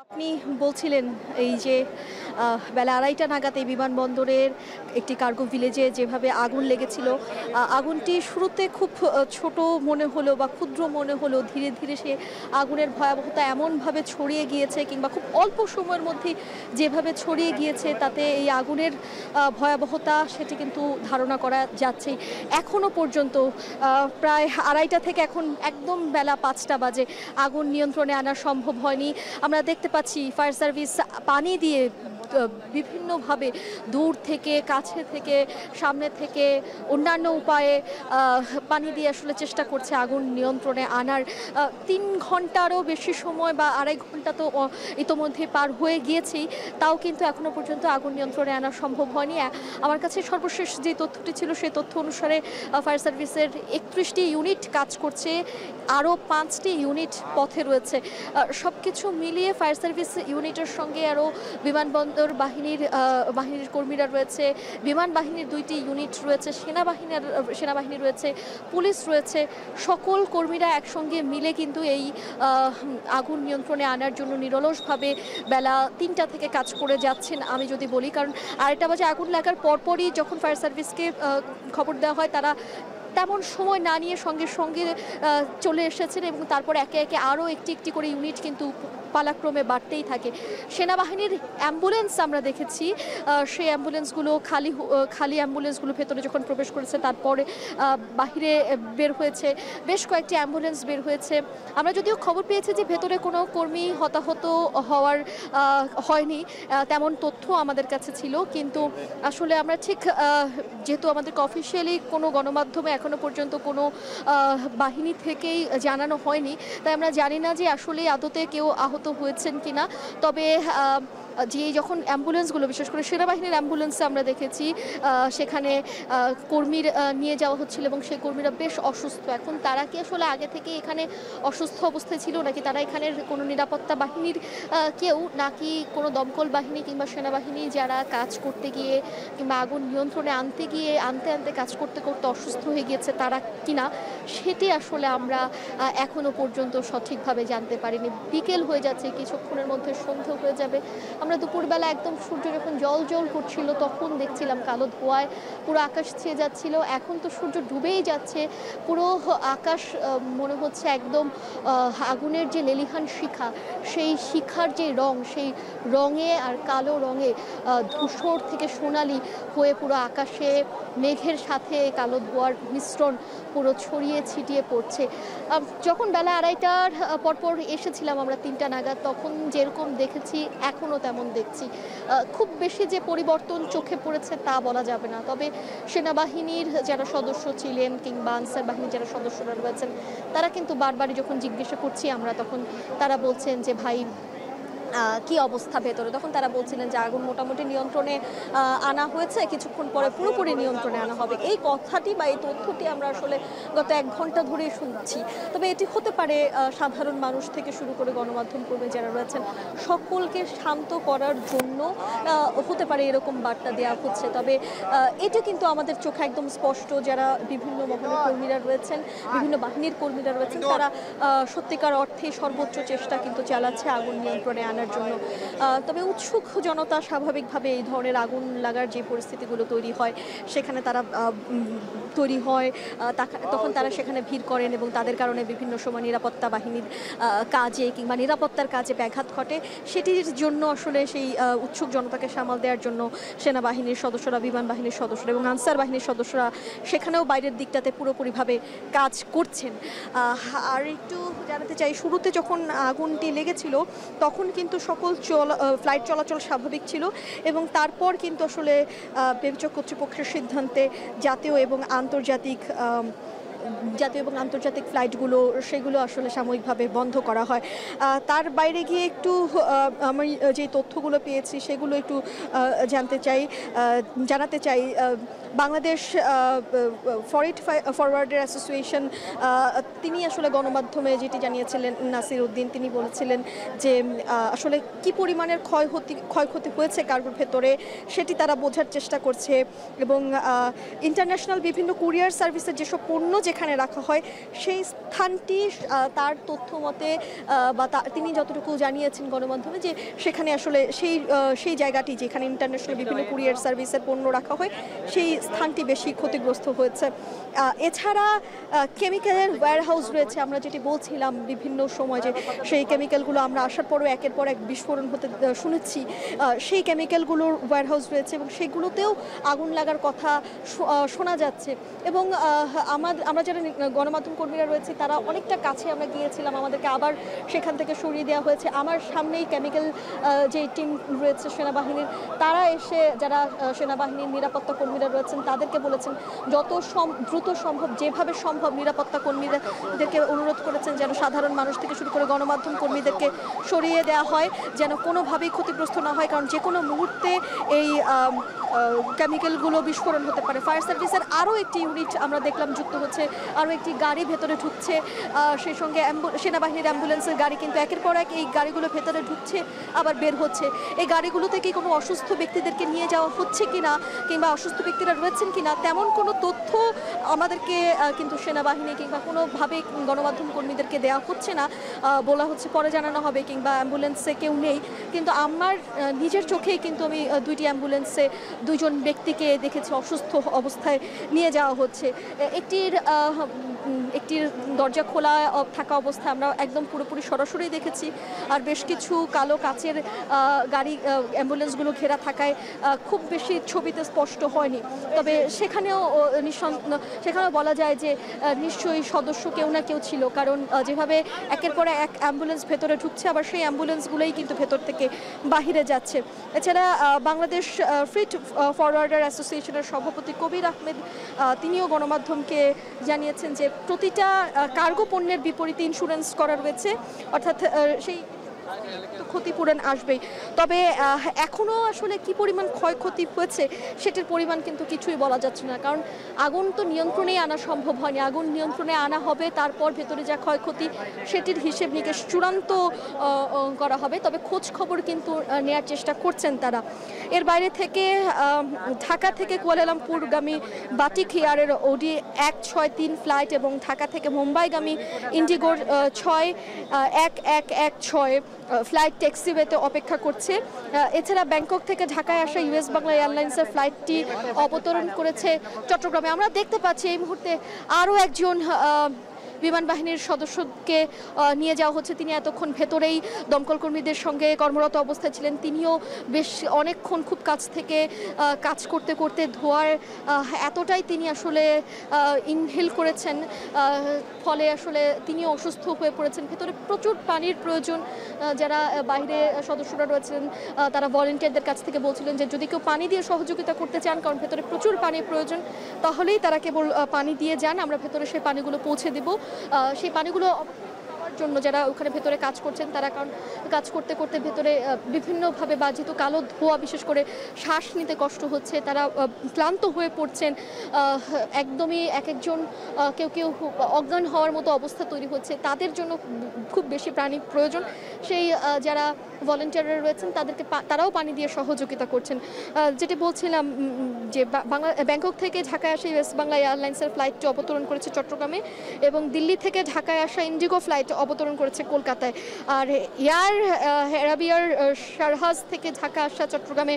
আপনি বলছিলেন এই যে বেলা ২:৩০ নাগাদ এই বিমানবন্দরের একটি কার্গো ভিলেজে যেভাবে আগুন লেগেছিল, আগুনটি শুরুতে খুব ছোট মনে হলো বা ক্ষুদ্র মনে হলো, ধীরে ধীরে সে আগুনের ভয়াবহতা এমনভাবে ছড়িয়ে গিয়েছে কিংবা খুব অল্প সময়ের মধ্যে যেভাবে ছড়িয়ে গিয়েছে তাতে এই আগুনের ভয়াবহতা সেটি কিন্তু ধারণা করা যাচ্ছে। এখনও পর্যন্ত প্রায় ২:৩০ থেকে এখন একদম বেলা ৫টা বাজে আগুন নিয়ন্ত্রণে আনা সম্ভব হয়নি। আমরা দেখতে পাচ্ছি ফায়ার সার্ভিস পানি দিয়ে বিভিন্নভাবে দূর থেকে, কাছে থেকে, সামনে থেকে, অন্যান্য উপায়ে পানি দিয়ে আসলে চেষ্টা করছে আগুন নিয়ন্ত্রণে আনার। ৩ ঘন্টারও বেশি সময় বা ২.৫ ঘন্টা তো ইতোমধ্যে পার হয়ে গিয়েছেই, তাও কিন্তু এখনও পর্যন্ত আগুন নিয়ন্ত্রণে আনা সম্ভব হয়নি। আমার কাছে সর্বশেষ যে তথ্যটি ছিল সেই তথ্য অনুসারে ফায়ার সার্ভিসের ৩১টি ইউনিট কাজ করছে, আরও 5টি ইউনিট পথে রয়েছে। সব কিছু মিলিয়ে ফায়ার সার্ভিস ইউনিটের সঙ্গে আরও বিমানবন্দর বাহিনীর কর্মীরা রয়েছে, বিমান বাহিনীর 2টি ইউনিট রয়েছে, সেনাবাহিনী রয়েছে, পুলিশ রয়েছে। সকল কর্মীরা একসঙ্গে মিলে কিন্তু এই আগুন নিয়ন্ত্রণে আনার জন্য নিরলসভাবে বেলা 3টা থেকে কাজ করে যাচ্ছেন আমি যদি বলি। কারণ 2:30 বাজে আগুন লাগার পরপরই যখন ফায়ার সার্ভিসকে খবর দেওয়া হয়, তারা তেমন সময় না নিয়ে সঙ্গে সঙ্গে চলে এসেছেন এবং তারপর একে একে আরও একটি একটি করে ইউনিট কিন্তু পালাক্রমে বাড়তেই থাকে। সেনাবাহিনীর অ্যাম্বুলেন্স আমরা দেখেছি, সেই অ্যাম্বুলেন্সগুলো খালি অ্যাম্বুলেন্সগুলো ভেতরে যখন প্রবেশ করেছে তারপরে বাহিরে বের হয়েছে, বেশ কয়েকটি অ্যাম্বুলেন্স বের হয়েছে। আমরা যদিও খবর পেয়েছি যে ভেতরে কোনো কর্মী হতাহত হয়নি, তেমন তথ্য আমাদের কাছে ছিল, কিন্তু আসলে আমরা ঠিক যেহেতু আমাদেরকে অফিসিয়ালি কোনো গণমাধ্যমে এখনো পর্যন্ত কোনো বাহিনী থেকেই জানানো হয়নি, তাই আমরা জানি না যে আসলে আদতে কেউ আহত হয়েছেন কিনা। তবে যখন অ্যাম্বুলেন্সগুলো, বিশেষ করে সেনাবাহিনীর অ্যাম্বুলেন্সে আমরা দেখেছি সেখানে কর্মীর নিয়ে যাওয়া হচ্ছিল এবং সেই কর্মীরা বেশ অসুস্থ। এখন তারা কি আসলে আগে থেকে এখানে অসুস্থ অবস্থায় ছিল, নাকি তারা এখানের কোনো নিরাপত্তা বাহিনীর কেউ, নাকি কোনো দমকল বাহিনী কিংবা সেনাবাহিনী যারা কাজ করতে গিয়ে কিংবা আগুন নিয়ন্ত্রণে আনতে কাজ করতে করতে অসুস্থ হয়ে গিয়েছে তারা কিনা, সেটি আসলে আমরা এখনো পর্যন্ত সঠিকভাবে জানতে পারিনি। বিকেল হয়ে যাচ্ছে, কিছুক্ষণের মধ্যে সন্ধ্যা হয়ে যাবে। আমরা দুপুরবেলা একদম সূর্য যখন জল করছিল তখন দেখছিলাম কালো ধোঁয়ায় পুরো আকাশ ছেয়ে যাচ্ছিল। এখন তো সূর্য ডুবেই যাচ্ছে, পুরো আকাশ মনে হচ্ছে একদম আগুনের যে লেলিহান শিখা, সেই শিখার যে রং, সেই রঙে আর কালো রঙে ধূসর থেকে সোনালি হয়ে পুরো আকাশে মেঘের সাথে কালো ধোঁয়ার মিশ্রণ পুরো ছড়িয়ে ছিটিয়ে পড়ছে। যখন বেলা 2:30টার পরপর এসেছিলাম আমরা 3টা নাগাদ, তখন যেরকম দেখেছি এখনও তেমন দেখছি। খুব বেশি যে পরিবর্তন চোখে পড়েছে তা বলা যাবে না, তবে সেনাবাহিনীর যারা সদস্য ছিলেন কিংবা আনসার বাহিনীর যারা সদস্যরা রয়েছেন তারা কিন্তু বারবারই যখন জিজ্ঞাসা করছি আমরা, তখন তারা বলছেন যে ভাই কি অবস্থা ভেতরে, তখন তারা বলছিলেন যে আগুন মোটামুটি নিয়ন্ত্রণে আনা হয়েছে, কিছুক্ষণ পরে পুরোপুরি নিয়ন্ত্রণে আনা হবে। এই কথাটি বা এই তথ্যটি আমরা আসলে গত 1 ঘন্টা ধরেই শুনছি। তবে এটি হতে পারে সাধারণ মানুষ থেকে শুরু করে গণমাধ্যম কর্মী যারা রয়েছেন সকলকে শান্ত করার জন্য হতে পারে এরকম বার্তা দেওয়া হচ্ছে। তবে এটি কিন্তু আমাদের চোখে একদম স্পষ্ট, যারা বিভিন্ন মহলের কর্মীরা রয়েছেন, বিভিন্ন বাহিনীর কর্মীরা রয়েছেন, তারা সত্যিকার অর্থে সর্বোচ্চ চেষ্টা কিন্তু চালাচ্ছে আগুন নিয়ন্ত্রণে আনার জন্য। তবে উৎসুক জনতা স্বাভাবিকভাবে এই ধরনের আগুন লাগার যে পরিস্থিতিগুলো তৈরি হয় সেখানে তখন তারা সেখানে ভিড় করেন এবং তাদের কারণে বিভিন্ন সময় নিরাপত্তা বাহিনীর কাজে কিংবা নিরাপত্তার কাজে ব্যাঘাত ঘটে। সেটির জন্য আসলে সেই উৎসুক জনতাকে সামাল দেওয়ার জন্য সেনাবাহিনীর সদস্যরা, বিমান বাহিনীর সদস্যরা এবং আনসার বাহিনীর সদস্যরা সেখানেও বাইরের দিকটাতে পুরোপুরিভাবে কাজ করছেন। আর একটু জানাতে চাই, শুরুতে যখন আগুনটি লেগেছিল তখন কিন্তু সকল ফ্লাইট চলাচল স্বাভাবিক ছিল এবং তারপর কিন্তু আসলে বেবিচক কর্তৃপক্ষের সিদ্ধান্তে জাতীয় এবং আন্তর্জাতিক ফ্লাইটগুলো সেগুলো আসলে সাময়িকভাবে বন্ধ করা হয়। তার বাইরে গিয়ে একটু আমি যে তথ্যগুলো পেয়েছি সেগুলো একটু জানাতে চাই। বাংলাদেশ ফরেট ফরওয়ার্ডার অ্যাসোসিয়েশন তিনি আসলে গণমাধ্যমে যেটি জানিয়েছিলেন নাসির উদ্দিন, তিনি বলেছিলেন যে আসলে কি পরিমাণের ক্ষয়ক্ষতি হয়েছে কার্গোর ভেতরে সেটি তারা বোঝার চেষ্টা করছে এবং ইন্টারন্যাশনাল বিভিন্ন কুরিয়ার সার্ভিসের যেসব পণ্য যেখানে রাখা হয় সেই স্থানটি তার তথ্য মতে বা তিনি যতটুকু জানিয়েছেন গণমাধ্যমে যে সেখানে আসলে সেই জায়গাটি যেখানে ইন্টারন্যাশনাল বিভিন্ন কুরিয়ার সার্ভিসের পণ্য রাখা হয় সেই স্থানটি বেশি ক্ষতিগ্রস্ত হয়েছে। এছাড়া কেমিক্যালের ওয়্যারহাউস রয়েছে, আমরা যেটি বলছিলাম বিভিন্ন সময় যে সেই কেমিক্যালগুলো আমরা আসার পরও একের পর এক বিস্ফোরণ হতে শুনেছি, সেই কেমিক্যালগুলোর ওয়্যারহাউস রয়েছে এবং সেগুলোতেও আগুন লাগার কথা শোনা যাচ্ছে এবং আমরা যারা গণমাধ্যম কর্মীরা রয়েছে তারা অনেকটা কাছে আমরা গিয়েছিলাম, আমাদেরকে আবার সেখান থেকে সরিয়ে দেওয়া হয়েছে। আমার সামনেই কেমিক্যাল যে টিম রয়েছে সেনাবাহিনীর, তারা এসে যারা সেনাবাহিনীর নিরাপত্তা কর্মীরা রয়েছেন তাদেরকে বলেছেন যত দ্রুত সম্ভব যেভাবে সম্ভব নিরাপত্তা কর্মীদেরকে অনুরোধ করেছেন যেন সাধারণ মানুষ থেকে শুরু করে গণমাধ্যম কর্মীদেরকে সরিয়ে দেওয়া হয়, যেন কোনোভাবেই ক্ষতিগ্রস্ত না হয়, কারণ যে কোনো মুহূর্তে এই কেমিক্যালগুলো বিস্ফোরণ হতে পারে। ফায়ার সার্ভিসের আরও একটি ইউনিট আমরা দেখলাম যুক্ত হচ্ছে, আরও একটি গাড়ি ভেতরে ঢুকছে, সেই সঙ্গে সেনাবাহিনীর অ্যাম্বুলেন্সের গাড়ি কিন্তু একের পর এক এই গাড়িগুলো ভেতরে ঢুকছে আবার বের হচ্ছে। এই গাড়িগুলো থেকে কোনো অসুস্থ ব্যক্তিদেরকে নিয়ে যাওয়া হচ্ছে কিনা কিংবা অসুস্থ ব্যক্তিরা রয়েছেন কিনা তেমন কোনো তথ্য আমাদেরকে কিন্তু সেনাবাহিনী কিংবা কোনোভাবে গণমাধ্যম কর্মীদেরকে দেওয়া হচ্ছে না, বলা হচ্ছে পরে জানানো হবে কিংবা অ্যাম্বুলেন্সে কেউ নেই। কিন্তু আমার নিজের চোখেই কিন্তু আমি দুইটি অ্যাম্বুলেন্সে দুইজন ব্যক্তিকে দেখেছি অসুস্থ অবস্থায় নিয়ে যাওয়া হচ্ছে। একটির দরজা খোলা থাকা অবস্থায় আমরা একদম পুরোপুরি সরাসরি দেখেছি, আর বেশ কিছু কালো কাচের গাড়ি অ্যাম্বুলেন্সগুলো ঘেরা থাকায় খুব বেশি ছবিতে স্পষ্ট হয়নি। তবে সেখানেও বলা যায় যে নিশ্চয়ই সদস্য কেউ না কেউ ছিল, কারণ যেভাবে একের পর এক অ্যাম্বুলেন্স ভেতরে ঢুকছে আবার সেই অ্যাম্বুলেন্সগুলোই কিন্তু ভেতর থেকে বাহিরে যাচ্ছে। এছাড়া বাংলাদেশ ফ্রিট ফরওয়ার্ডার অ্যাসোসিয়েশনের সভাপতি কবির আহমেদ তিনিও গণমাধ্যমকে জানিয়েছেন যে প্রতিটা কার্গো পণ্যের বিপরীতে ইন্স্যুরেন্স করা রয়েছে, অর্থাৎ সেই ক্ষতিপূরণ আসবেই। তবে এখনও আসলে কি পরিমাণ ক্ষয়ক্ষতি হয়েছে সেটির পরিমাণ কিন্তু কিছুই বলা যাচ্ছে না, কারণ আগুন তো নিয়ন্ত্রণেই আনা সম্ভব হয়নি। আগুন নিয়ন্ত্রণে আনা হবে, তারপর ভেতরে যা ক্ষয়ক্ষতি সেটির হিসেব নিকেশ চূড়ান্ত করা হবে। তবে খোঁজ খবর কিন্তু নেয়ার চেষ্টা করছেন তারা। এর বাইরে থেকে ঢাকা থেকে কুয়ালালামপুরগামী বাটিক এয়ারের ওডি 163 ফ্লাইট এবং ঢাকা থেকে মুম্বাইগামী ইন্ডিগোর 6116 ফ্লাইট ট্যাক্সিওয়েতে অপেক্ষা করছে। এছাড়া ব্যাংকক থেকে ঢাকায় আসা ইউএস বাংলা এয়ারলাইন্সের ফ্লাইটটি অবতরণ করেছে চট্টগ্রামে। আমরা দেখতে পাচ্ছি এই মুহূর্তে আরও একজন বিমান বাহিনীর সদস্যকে নিয়ে যাওয়া হচ্ছে। তিনি এতক্ষণ ভেতরেই দমকল কর্মীদের সঙ্গে কর্মরত অবস্থায় ছিলেন। তিনিও বেশ অনেকক্ষণ খুব কাছ থেকে কাজ করতে করতে ধোঁয়ার এতটাই তিনি আসলে ইনহেল করেছেন, ফলে আসলে তিনিও অসুস্থ হয়ে পড়েছেন। ভেতরে প্রচুর পানির প্রয়োজন। যারা বাইরে সদস্যরা রয়েছেন তারা ভলেন্টিয়ারদের কাছ থেকে বলছিলেন যে যদি কেউ পানি দিয়ে সহযোগিতা করতে চান, কারণ ভেতরে প্রচুর পানির প্রয়োজন, তাহলেই তারা কেবল পানি দিয়ে যান, আমরা ভেতরে সেই পানিগুলো পৌঁছে দেব। সেই পানিগুলো জন্য যারা ওখানে ভেতরে কাজ করছেন তারা, কারণ কাজ করতে করতে ভেতরে বিভিন্নভাবে বাজিত কালো ধোঁয়া, বিশেষ করে শ্বাস নিতে কষ্ট হচ্ছে, তারা ক্লান্ত হয়ে পড়ছেন, একদমই একজন কেউ অজ্ঞান হওয়ার মতো অবস্থা তৈরি হচ্ছে। তাদের জন্য খুব বেশি পানি প্রয়োজন। সেই যারা ভলেন্টিয়াররা রয়েছেন তারাও পানি দিয়ে সহযোগিতা করছেন। যেটি বলছিলাম যে ব্যাংকক থেকে ঢাকায় আসা ইউএস বাংলা এয়ারলাইন্সের ফ্লাইটটি অবতরণ করেছে চট্টগ্রামে এবং দিল্লি থেকে ঢাকায় আসা ইন্ডিগো ফ্লাইট অবতরণ করেছে কলকাতায়। আর এয়ার অ্যারাবিয়ার শারহাজ থেকে ঢাকা আসা চট্টগ্রামে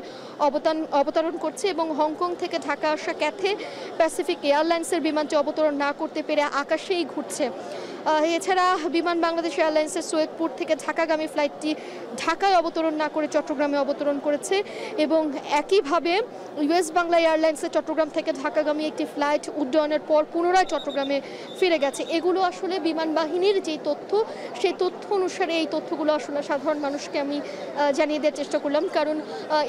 অবতরণ করছে এবং হংকং থেকে ঢাকা আসা ক্যাথে প্যাসিফিক এয়ারলাইন্সের বিমানটি অবতরণ না করতে পেরে আকাশেই ঘুরছে। এছাড়া বিমান বাংলাদেশ এয়ারলাইন্সের সৈয়দপুর থেকে ঢাকাগামী ফ্লাইটটি ঢাকায় অবতরণ না করে চট্টগ্রামে অবতরণ করেছে এবং একইভাবে ইউএস বাংলা এয়ারলাইন্সের চট্টগ্রাম থেকে ঢাকাগামী একটি ফ্লাইট উড্ডয়নের পর পুনরায় চট্টগ্রামে ফিরে গেছে। এগুলো আসলে বিমান বাহিনীর যেই তথ্য, সেই তথ্য অনুসারে এই তথ্যগুলো আসলে সাধারণ মানুষকে আমি জানিয়ে দেওয়ার চেষ্টা করলাম, কারণ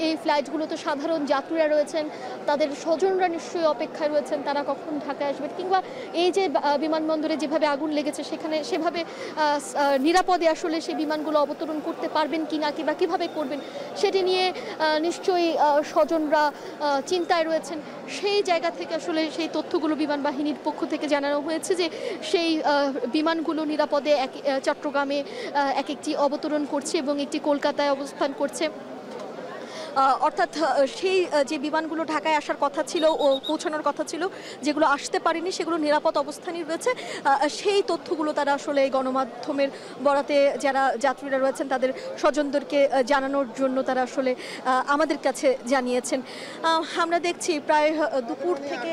এই ফ্লাইটগুলোতে সাধারণ যাত্রীরা রয়েছেন, তাদের স্বজনরা নিশ্চয়ই অপেক্ষায় রয়েছেন তারা কখন ঢাকায় আসবেন, কিংবা এই যে বিমানবন্দরে যেভাবে আগুন লেগেছে রয়েছে সেখানে সেভাবে নিরাপদে আসলে সেই বিমানগুলো অবতরণ করতে পারবেন কিনা কিংবা কীভাবে করবেন সেটি নিয়ে নিশ্চয়ই স্বজনরা চিন্তায় রয়েছেন। সেই জায়গা থেকে আসলে সেই তথ্যগুলো বিমান বাহিনীর পক্ষ থেকে জানানো হয়েছে যে সেই বিমানগুলো নিরাপদে চট্টগ্রামে এক একটি অবতরণ করছে এবং একটি কলকাতায় অবস্থান করছে। অর্থাৎ সেই যে বিমানগুলো ঢাকায় আসার কথা ছিল ও পৌঁছানোর কথা ছিল, যেগুলো আসতে পারেনি সেগুলো নিরাপদ অবস্থানই রয়েছে। সেই তথ্যগুলো তারা আসলে গণমাধ্যমের বরাতে যারা যাত্রীরা রয়েছেন তাদের স্বজনদেরকে জানানোর জন্য তারা আসলে আমাদের কাছে জানিয়েছেন। আমরা দেখছি প্রায় দুপুর থেকে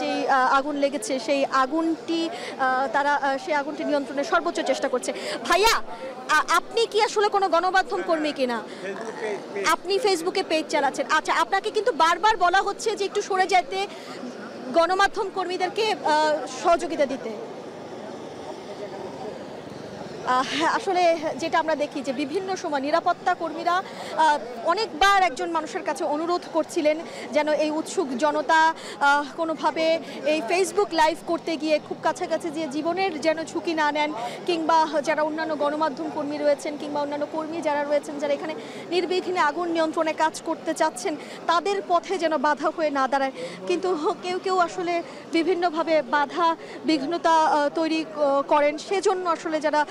যেই আগুন লেগেছে সেই আগুনটি তারা সেই আগুনটি নিয়ন্ত্রণের সর্বোচ্চ চেষ্টা করছে। ভাইয়া, আপনি কি আসলে কোনো গণমাধ্যম কর্মী কিনা? আপনি ফেসবুকে পেজ চালাচ্ছেন। আচ্ছা, আপনাকে কিন্তু বারবার বলা হচ্ছে যে একটু সরে যেতে, গণমাধ্যম কর্মীদেরকে সহযোগিতা দিতে। আসলে যেটা আমরা দেখি যে বিভিন্ন সময় নিরাপত্তা কর্মীরা অনেকবার একজন মানুষের কাছে অনুরোধ করছিলেন যেন এই উৎসুক জনতা কোনোভাবে এই ফেসবুক লাইভ করতে গিয়ে খুব কাছাকাছি যে জীবনের যেন ঝুঁকি না নেন, কিংবা যারা অন্যান্য গণমাধ্যম কর্মী রয়েছেন কিংবা অন্যান্য কর্মী যারা রয়েছেন যারা এখানে নির্বিঘ্নে আগুন নিয়ন্ত্রণে কাজ করতে চাচ্ছেন তাদের পথে যেন বাধা হয়ে না দাঁড়ায়। কিন্তু কেউ কেউ আসলে বিভিন্নভাবে বাধা বিঘ্নতা তৈরি করেন। সেজন্য আসলে যারা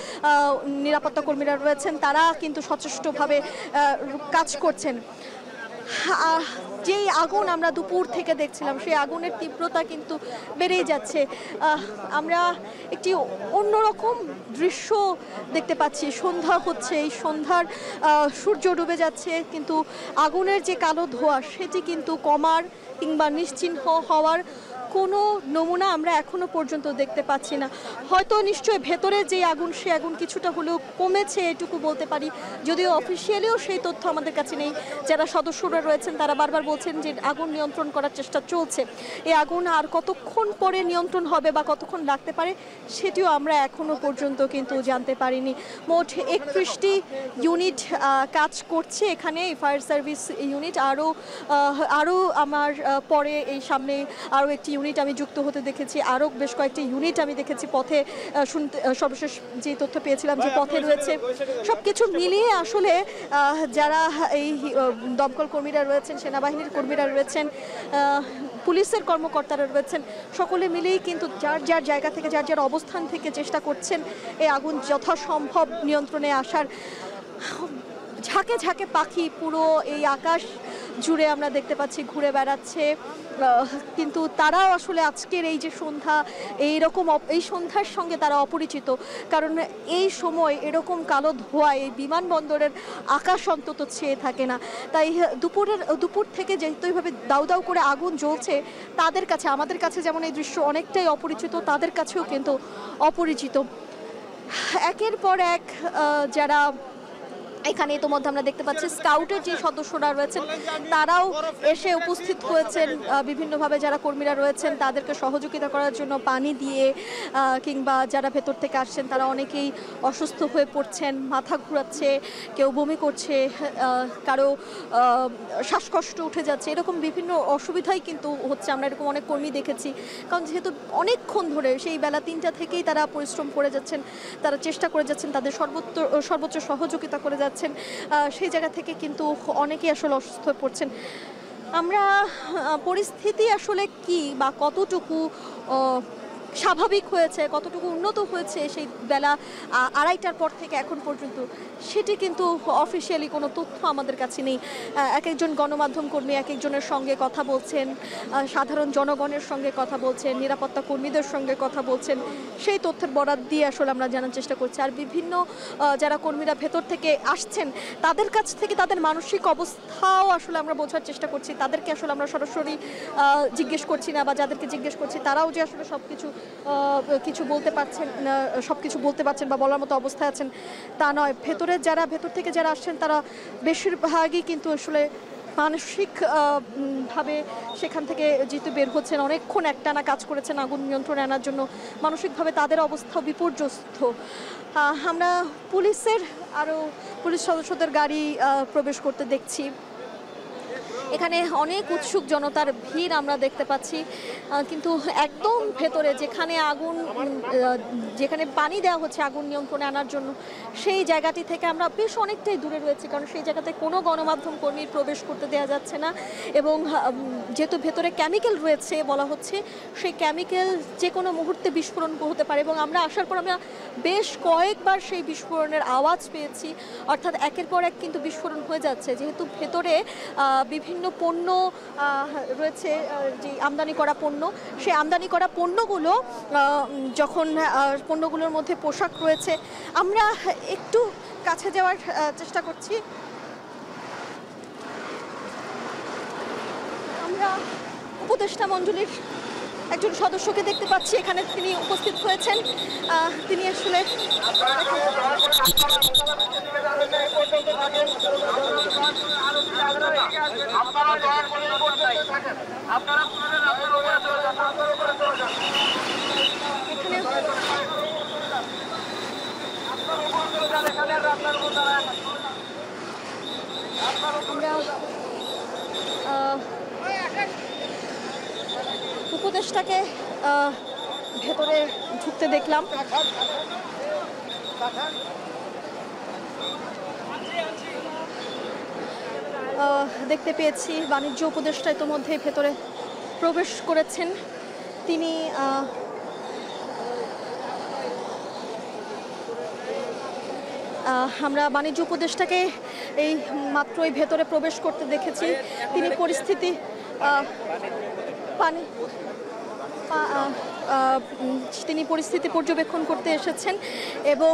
নিরাপত্তা কর্মীরা রয়েছেন তারা কিন্তু সচেষ্টভাবে কাজ করছেন। যেই আগুন আমরা দুপুর থেকে দেখছিলাম সেই আগুনের তীব্রতা কিন্তু বেড়েই যাচ্ছে। আমরা একটি অন্যরকম দৃশ্য দেখতে পাচ্ছি। সন্ধ্যা হচ্ছে, এই সন্ধ্যার সূর্য ডুবে যাচ্ছে, কিন্তু আগুনের যে কালো ধোঁয়া সেটি কিন্তু কমার কিংবা নিশ্চিহ্ন হওয়ার কোনো নমুনা আমরা এখনো পর্যন্ত দেখতে পাচ্ছি না। হয়তো নিশ্চয়ই ভেতরে যে আগুন সে আগুন কিছুটা হলেও কমেছে এটুকু বলতে পারি, যদিও অফিসিয়ালিও সেই তথ্য আমাদের কাছে নেই। যারা সদস্যরা রয়েছেন তারা বারবার বলছেন যে আগুন নিয়ন্ত্রণ করার চেষ্টা চলছে। এই আগুন আর কতক্ষণ পরে নিয়ন্ত্রণ হবে বা কতক্ষণ লাগতে পারে সেটিও আমরা এখনো পর্যন্ত কিন্তু জানতে পারিনি। মোট 31টি ইউনিট কাজ করছে এখানে, ফায়ার সার্ভিস ইউনিট। আরও আমার পরে এই সামনে আরও একটি ইউনিট আমি যুক্ত হতে দেখেছি, আরও বেশ কয়েকটি ইউনিট আমি দেখেছি পথে। সর্বশেষ যে তথ্য পেয়েছিলাম যে পথে রয়েছে। সব কিছু মিলিয়ে আসলে যারা এই দমকল কর্মীরা রয়েছেন, সেনাবাহিনীর কর্মীরা রয়েছেন, পুলিশের কর্মকর্তারা রয়েছেন, সকলে মিলেই কিন্তু যার যার জায়গা থেকে যার যার অবস্থান থেকে চেষ্টা করছেন এই আগুন যথাসম্ভব নিয়ন্ত্রণে আসার। ঝাঁকে ঝাঁকে পাখি পুরো এই আকাশ জুড়ে আমরা দেখতে পাচ্ছি ঘুরে বেড়াচ্ছে, কিন্তু তারাও আসলে আজকের এই যে সন্ধ্যা, এই সন্ধ্যার সঙ্গে তারা অপরিচিত। কারণ এই সময় এরকম কালো ধোঁয়া এই বিমানবন্দরের আকাশ অন্তত ছেয়ে থাকে না। তাই দুপুর থেকে যেহেতু এইভাবে দাউ দাউ করে আগুন জ্বলছে, তাদের কাছে আমাদের কাছে যেমন এই দৃশ্য অনেকটাই অপরিচিত, তাদের কাছেও কিন্তু অপরিচিত। একের পর এক যারা এখানে ইতোমধ্যে আমরা দেখতে পাচ্ছি স্কাউটের যে সদস্যরা রয়েছেন তারাও এসে উপস্থিত হয়েছেন। বিভিন্নভাবে যারা কর্মীরা রয়েছেন তাদেরকে সহযোগিতা করার জন্য পানি দিয়ে, কিংবা যারা ভেতর থেকে আসছেন তারা অনেকেই অসুস্থ হয়ে পড়ছেন, মাথা ঘুরাচ্ছে, কেউ বমি করছে, কারো শ্বাসকষ্ট উঠে যাচ্ছে, এরকম বিভিন্ন অসুবিধাই কিন্তু হচ্ছে। আমরা এরকম অনেক কর্মী দেখেছি, কারণ যেহেতু অনেকক্ষণ ধরে সেই বেলা 3টা থেকেই তারা পরিশ্রম করে যাচ্ছেন, তারা চেষ্টা করে যাচ্ছেন, তাদের সর্বোচ্চ সহযোগিতা করে যাচ্ছেন। সেই জায়গা থেকে কিন্তু অনেকেই আসলে অসুস্থ হয়ে পড়ছেন। আমরা পরিস্থিতি আসলে কি বা কতটুকু স্বাভাবিক হয়েছে, কতটুকু উন্নত হয়েছে সেই বেলা 2:30টার পর থেকে এখন পর্যন্ত, সেটি কিন্তু অফিসিয়ালি কোনো তথ্য আমাদের কাছে নেই। এক একজন গণমাধ্যম কর্মী এক একজনের সঙ্গে কথা বলছেন, সাধারণ জনগণের সঙ্গে কথা বলছেন, নিরাপত্তা কর্মীদের সঙ্গে কথা বলছেন, সেই তথ্যের বরাত দিয়ে আসলে আমরা জানার চেষ্টা করছি। আর বিভিন্ন যারা কর্মীরা ভেতর থেকে আসছেন তাদের কাছ থেকে তাদের মানসিক অবস্থাও আসলে আমরা বোঝার চেষ্টা করছি। তাদেরকে আসলে আমরা সরাসরি জিজ্ঞেস করছি না, বা যাদেরকে জিজ্ঞেস করছি তারাও যে আসলে কিছু বলতে পারছেন, সব কিছু বলতে পারছেন বা বলার মতো অবস্থায় আছেন তা নয়। ভেতর থেকে যারা আসছেন তারা বেশিরভাগই কিন্তু আসলে মানসিক ভাবে সেখান থেকে যেহেতু বের হচ্ছেন, অনেকক্ষণ একটানা কাজ করেছেন আগুন নিয়ন্ত্রণে আনার জন্য, মানসিকভাবে তাদের অবস্থা বিপর্যস্ত। আমরা পুলিশ সদস্যদের গাড়ি প্রবেশ করতে দেখছি। এখানে অনেক উৎসুক জনতার ভিড় আমরা দেখতে পাচ্ছি, কিন্তু একদম ভেতরে যেখানে আগুন, যেখানে পানি দেওয়া হচ্ছে আগুন নিয়ন্ত্রণে আনার জন্য, সেই জায়গাটি থেকে আমরা বেশ অনেকটাই দূরে রয়েছি, কারণ সেই জায়গাতে কোনো গণমাধ্যম কর্মীর প্রবেশ করতে দেওয়া যাচ্ছে না। এবং যেহেতু ভেতরে কেমিক্যাল রয়েছে বলা হচ্ছে, সেই কেমিক্যাল যে কোনো মুহূর্তে বিস্ফোরণ হতে পারে। এবং আমরা আসার পর আমরা বেশ কয়েকবার সেই বিস্ফোরণের আওয়াজ পেয়েছি, অর্থাৎ একের পর এক কিন্তু বিস্ফোরণ হয়ে যাচ্ছে, যেহেতু ভেতরে বিভিন্ন পণ্য রয়েছে, যে আমদানি করা পণ্য, সেই আমদানি করা পণ্যগুলো যখন পণ্যগুলোর মধ্যে পোশাক রয়েছে, আমরা একটু কাছে যাওয়ার চেষ্টা করছি। আমরা উপদেষ্টা মণ্ডলীর একজন সদস্যকে দেখতে পাচ্ছি এখানে, তিনি উপস্থিত হয়েছেন। তিনি আসলে উপদেষ্টাকে ভেতরে ঢুকতে দেখলাম। দেখতে পেয়েছি বাণিজ্য উপদেষ্টা ইতোমধ্যে ভেতরে প্রবেশ করেছেন। তিনি আমরা বাণিজ্য উপদেষ্টাকে এই মাত্রই ভেতরে প্রবেশ করতে দেখেছি। তিনি পরিস্থিতি তিনি পরিস্থিতি পর্যবেক্ষণ করতে এসেছেন এবং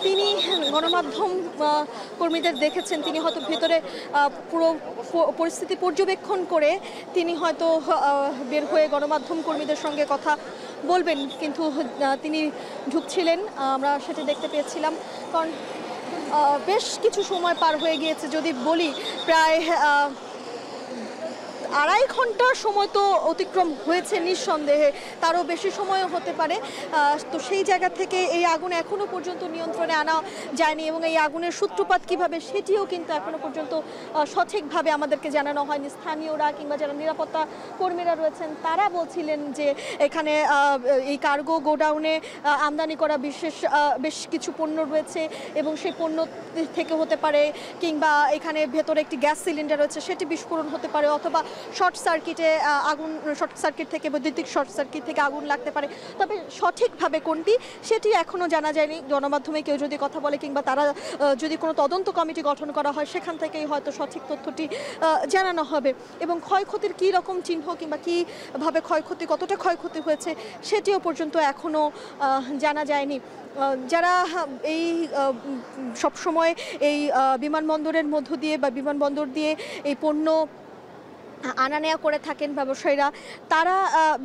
তিনি গণমাধ্যম কর্মীদের দেখেছেন। তিনি হয়তো ভেতরে পুরো পরিস্থিতি পর্যবেক্ষণ করে তিনি হয়তো বের হয়ে গণমাধ্যম কর্মীদের সঙ্গে কথা বলবেন, কিন্তু তিনি ঢুকছিলেন, আমরা সেটা দেখতে পেয়েছিলাম। কারণ বেশ কিছু সময় পার হয়ে গিয়েছে, যদি বলি প্রায় 2.5 ঘন্টা সময় তো অতিক্রম হয়েছে নিঃসন্দেহে, তারও বেশি সময়ও হতে পারে। তো সেই জায়গা থেকে এই আগুন এখনও পর্যন্ত নিয়ন্ত্রণে আনা যায়নি এবং এই আগুনের সূত্রপাত কীভাবে সেটিও কিন্তু এখনও পর্যন্ত সঠিকভাবে আমাদেরকে জানানো হয়নি। স্থানীয়রা কিংবা যারা নিরাপত্তা কর্মীরা রয়েছেন তারা বলছিলেন যে এখানে এই কার্গো গোডাউনে আমদানি করা বেশ কিছু পণ্য রয়েছে এবং সেই পণ্য থেকে হতে পারে, কিংবা এখানে ভেতরে একটি গ্যাস সিলিন্ডার রয়েছে, সেটি বিস্ফোরণ হতে পারে, অথবা শর্ট সার্কিট থেকে, বৈদ্যুতিক শর্ট সার্কিট থেকে আগুন লাগতে পারে। তবে সঠিকভাবে কোনটি সেটি এখনও জানা যায়নি। গণমাধ্যমে কেউ যদি কথা বলে কিংবা তারা যদি কোনো তদন্ত কমিটি গঠন করা হয়, সেখান থেকেই হয়তো সঠিক তথ্যটি জানানো হবে। এবং ক্ষয়ক্ষতির কী রকম চিহ্ন কিংবা কীভাবে কতটা ক্ষয়ক্ষতি হয়েছে সেটিও পর্যন্ত এখনও জানা যায়নি। যারা এই সবসময় এই বিমানবন্দরের মধ্য দিয়ে বা বিমানবন্দর দিয়ে এই পণ্য আনা নেওয়া করে থাকেন ব্যবসায়ীরা, তারা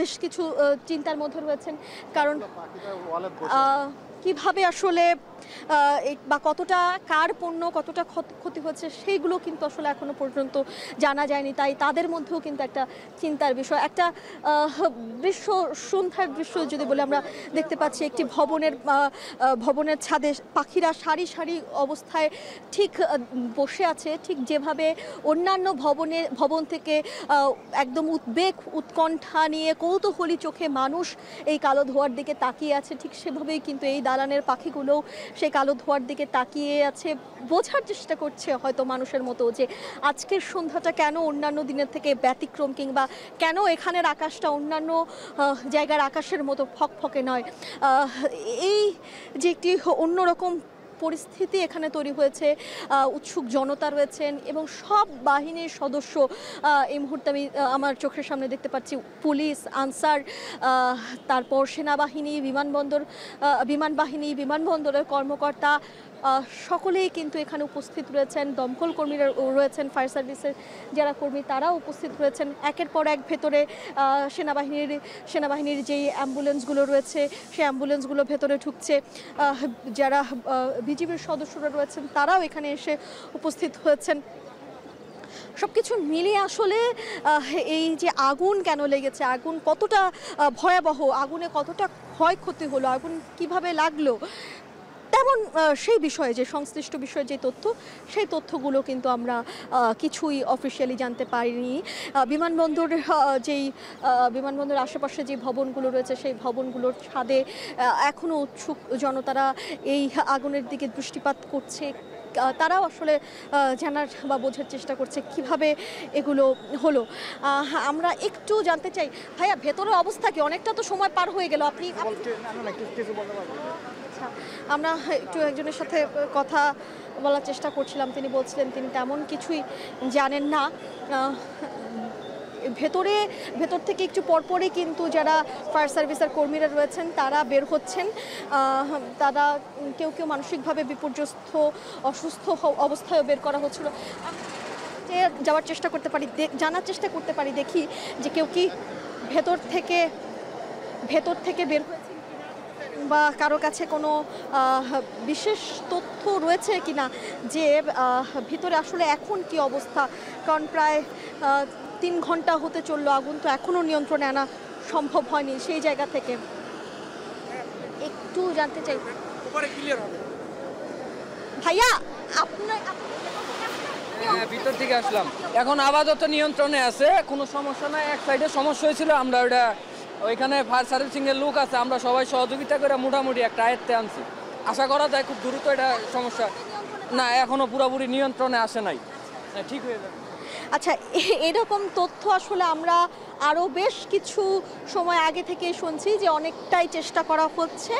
বেশ কিছু চিন্তার মধ্যে রয়েছেন। কারণ কিভাবে আসলে বা কতটা কার পণ্য কতটা ক্ষতি হচ্ছে সেইগুলো কিন্তু আসলে এখনো পর্যন্ত জানা যায়নি। তাই তাদের মধ্যেও কিন্তু একটা চিন্তার বিষয়। একটা সন্ধ্যার দৃশ্য যদি বলে, আমরা দেখতে পাচ্ছি একটি ভবনের ছাদে পাখিরা সারি সারি অবস্থায় ঠিক বসে আছে, ঠিক যেভাবে অন্যান্য ভবন থেকে একদম উদ্বেগ উৎকণ্ঠা নিয়ে কৌতূহলী চোখে মানুষ এই কালো ধোঁয়ার দিকে তাকিয়ে আছে, ঠিক সেভাবেই কিন্তু এই দালানের পাখিগুলোও সেই কালো ধোঁয়ার দিকে তাকিয়ে আছে, বোঝার চেষ্টা করছে হয়তো মানুষের মতো যে আজকের সন্ধ্যাটা কেন অন্যান্য দিনের থেকে ব্যতিক্রম, কিংবা কেন এখানের আকাশটা অন্যান্য জায়গার আকাশের মতো ফকফকে নয়। এই যে একটি অন্যরকম পরিস্থিতি এখানে তৈরি হয়েছে, উৎসুক জনতা রয়েছেন এবং সব বাহিনীর সদস্য এই মুহূর্তে আমি আমার চোখের সামনে দেখতে পাচ্ছি। পুলিশ, আনসার, তারপর সেনাবাহিনী, বিমানবন্দরের কর্মকর্তা সকলেই কিন্তু এখানে উপস্থিত রয়েছেন। দমকল কর্মীরা রয়েছেন, ফায়ার সার্ভিসের যারা কর্মী তারাও উপস্থিত রয়েছেন। একের পর এক ভেতরে সেনাবাহিনীর যেই অ্যাম্বুলেন্সগুলো রয়েছে সেই অ্যাম্বুলেন্সগুলো ভেতরে ঢুকছে। যারা বিজিবির সদস্যরা রয়েছেন তারাও এখানে এসে উপস্থিত হয়েছেন। সব কিছু মিলিয়ে আসলে এই যে আগুন কেন লেগেছে, আগুন কতটা ভয়াবহ, আগুনে কতটা ক্ষয়ক্ষতি হলো, আগুন কিভাবে লাগলো, তেমন সেই বিষয়ে যে সংশ্লিষ্ট বিষয়ে যে তথ্য সেই তথ্যগুলো কিন্তু আমরা কিছুই অফিসিয়ালি জানতে পারিনি। বিমানবন্দরের আশেপাশে যে ভবনগুলো রয়েছে সেই ভবনগুলোর ছাদে এখনও উৎসুক জনতারা এই আগুনের দিকে দৃষ্টিপাত করছে। তারাও আসলে জানার বা বোঝার চেষ্টা করছে কিভাবে এগুলো হলো। আমরা একটু জানতে চাই, ভাইয়া ভেতরের অবস্থা কি? অনেকটা তো সময় পার হয়ে গেল, আপনি আচ্ছা, আমরা একটু একজনের সাথে কথা বলার চেষ্টা করছিলাম, তিনি বলছিলেন তিনি তেমন কিছুই জানেন না। ভেতর থেকে একটু পরপরই কিন্তু যারা ফায়ার সার্ভিসের কর্মীরা রয়েছেন তারা বের হচ্ছেন। তারা কেউ মানসিকভাবে বিপর্যস্ত অসুস্থ অবস্থায়ও বের করা হচ্ছিল। যাওয়ার চেষ্টা করতে পারি, জানার চেষ্টা করতে পারি, দেখি যে কেউ কি ভেতর থেকে বের হয়েছে বা কারো কাছে কোনো বিশেষ তথ্য রয়েছে কিনা যে ভিতরে আসলে এখন কি অবস্থা। কারণ প্রায় 3 ঘন্টা হতে চললো, আগুন তো এখনও নিয়ন্ত্রণে আনা সম্ভব হয়নি। সেই জায়গা থেকে একটু জানতে চাই ভাইয়া, ভিতর থেকে আসলাম, এখন আপাতত নিয়ন্ত্রণে আছে, কোনো সমস্যা নাই। এক সাইডে সমস্যা হয়েছিল, আমরা ওইখানে ফায়ার সার্ভিসিং এর লোক আছে, আমরা সবাই সহযোগিতা করে মোটামুটি একটা আয়ত্তে আনছি। আশা করা যায় খুব দ্রুত এটা সমস্যা না, এখনো পুরোপুরি নিয়ন্ত্রণে আসে নাই, ঠিক হয়ে যাবে। আচ্ছা, এরকম তথ্য আসলে আমরা আরও বেশ কিছু সময় আগে থেকে শুনছি যে অনেকটাই চেষ্টা করা হচ্ছে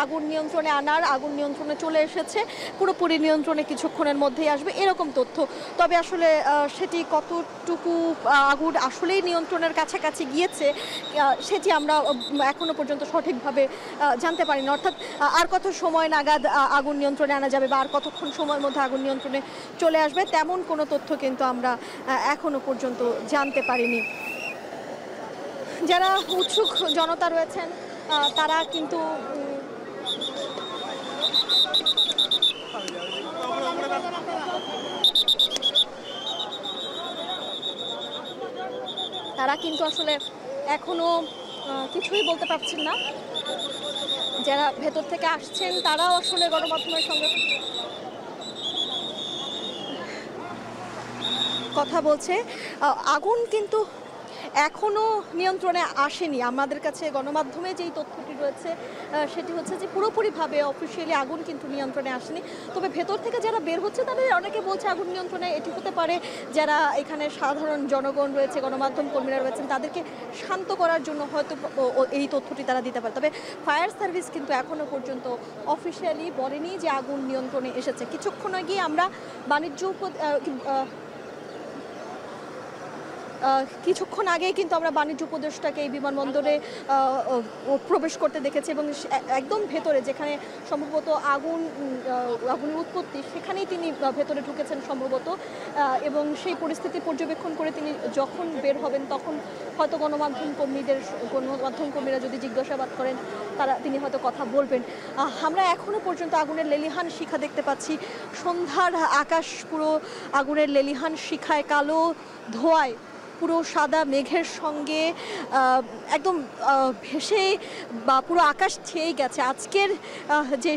আগুন নিয়ন্ত্রণে আনার, আগুন নিয়ন্ত্রণে চলে এসেছে, পুরোপুরি নিয়ন্ত্রণে কিছুক্ষণের মধ্যেই আসবে, এরকম তথ্য। তবে আসলে সেটি কতটুকু আগুন আসলেই নিয়ন্ত্রণের কাছাকাছি গিয়েছে সেটি আমরা এখনো পর্যন্ত সঠিকভাবে জানতে পারিনি। অর্থাৎ আর কত সময় নাগাদ আগুন নিয়ন্ত্রণে আনা যাবে বা আর কতক্ষণ সময়ের মধ্যে আগুন নিয়ন্ত্রণে চলে আসবে তেমন কোনো তথ্য কিন্তু আমরা এখনো পর্যন্ত জানতে পারিনি। যারা উৎসুক জনতা রয়েছেন তারা কিন্তু আসলে এখনো কিছুই বলতে পারছেন না। যারা ভেতর থেকে আসছেন তারাও আসলে গণমাধ্যমের সঙ্গে কথা বলছে। আগুন কিন্তু এখনো নিয়ন্ত্রণে আসেনি। আমাদের কাছে গণমাধ্যমে যেই তথ্যটি রয়েছে সেটি হচ্ছে যে পুরোপুরিভাবে অফিসিয়ালি আগুন কিন্তু নিয়ন্ত্রণে আসেনি। তবে ভেতর থেকে যারা বের হচ্ছে তাদের অনেকে বলছে আগুন নিয়ন্ত্রণে এটি হতে পারে যারা এখানে সাধারণ জনগণ রয়েছে, গণমাধ্যম কর্মীরা রয়েছেন, তাদেরকে শান্ত করার জন্য হয়তো এই তথ্যটি তারা দিতে পারে। তবে ফায়ার সার্ভিস কিন্তু এখনো পর্যন্ত অফিসিয়ালি বলেনি যে আগুন নিয়ন্ত্রণে এসেছে। কিছুক্ষণ আগে আমরা কিছুক্ষণ আগেই কিন্তু আমরা বাণিজ্য উপদেষ্টাকে এই বিমানবন্দরে প্রবেশ করতে দেখেছি এবং একদম ভেতরে যেখানে সম্ভবত আগুনের উৎপত্তি সেখানেই তিনি ভেতরে ঢুকেছেন সম্ভবত, এবং সেই পরিস্থিতি পর্যবেক্ষণ করে তিনি যখন বের হবেন তখন হয়তো গণমাধ্যম কর্মীরা যদি জিজ্ঞাসাবাদ করেন তিনি হয়তো কথা বলবেন। আমরা এখনও পর্যন্ত আগুনের লেলিহান শিখা দেখতে পাচ্ছি। সন্ধ্যার আকাশ পুরো আগুনের লেলিহান শিখায়, কালো ধোঁয়ায় পুরো সাদা মেঘের সঙ্গে একদম ভেসে বা পুরো আকাশ ছেয়ে গেছে। আজকের যে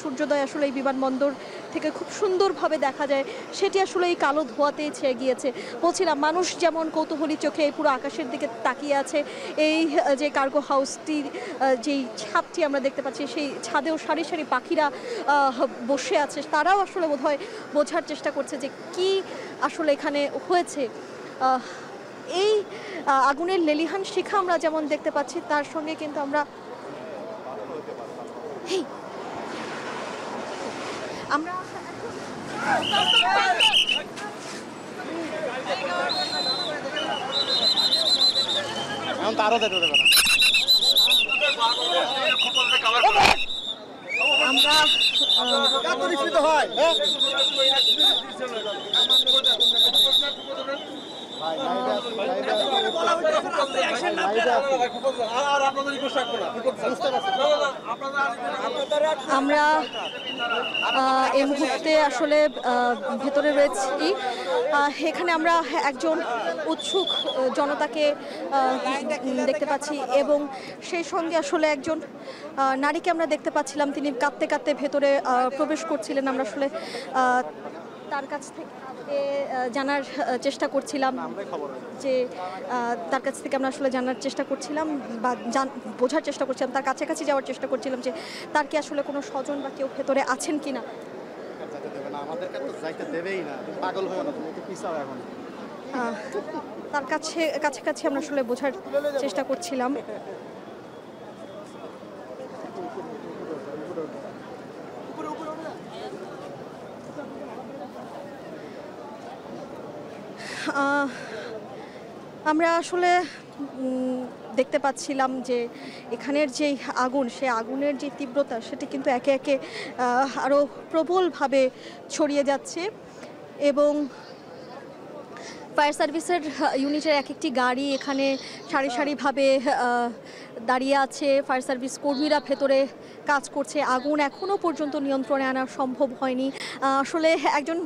সূর্যোদয় আসলে এই বিমানবন্দর থেকে খুব সুন্দরভাবে দেখা যায় সেটি আসলে এই কালো ধোঁয়াতেই ছেয়ে গিয়েছে। বলছিলাম মানুষ যেমন কৌতূহলী চোখে এই পুরো আকাশের দিকে তাকিয়ে আছে, এই যে কার্গো হাউসটির যেই ছাদটি আমরা দেখতে পাচ্ছি সেই ছাদেও সারি সারি পাখিরা বসে আছে। তারাও আসলে বোধহয় বোঝার চেষ্টা করছে যে কি আসলে এখানে হয়েছে। এই আগুনের লেলিহান শিখা আমরা যেমন দেখতে পাচ্ছি তার সঙ্গে কিন্তু আমরা আমরা এই মুহূর্তে আসলে ভেতরে রয়েছি। এখানে আমরা একজন উৎসুক জনতাকে দেখতে পাচ্ছি এবং সেই সঙ্গে আসলে একজন নারীকে আমরা দেখতে পাচ্ছিলাম, তিনি কাঁদতে কাঁদতে ভেতরে প্রবেশ করছিলেন। আমরা আসলে তার কাছ থেকে জানার চেষ্টা করছিলাম যে তার কাছ থেকে আমরা আসলে জানার চেষ্টা করছিলাম বা বোঝার চেষ্টা করছিলাম, তার কাছাকাছি যাওয়ার চেষ্টা করছিলাম যে তার কি আসলে কোনো স্বজন বা কেউ ভেতরে আছেন কিনা। তার কাছাকাছি আমরা আসলে বোঝার চেষ্টা করছিলাম। আমরা আসলে দেখতে পাচ্ছিলাম যে এখানের যে আগুন, সেই আগুনের যে তীব্রতা সেটি কিন্তু একে একে আরও প্রবলভাবে ছড়িয়ে যাচ্ছে এবং ফায়ার সার্ভিসের ইউনিটের এক একটি গাড়ি এখানে সারি সারিভাবে দাঁড়িয়ে আছে। ফায়ার সার্ভিস কর্মীরা ভেতরে কাজ করছে। আগুন এখনও পর্যন্ত নিয়ন্ত্রণে আনা সম্ভব হয়নি। আসলে একজন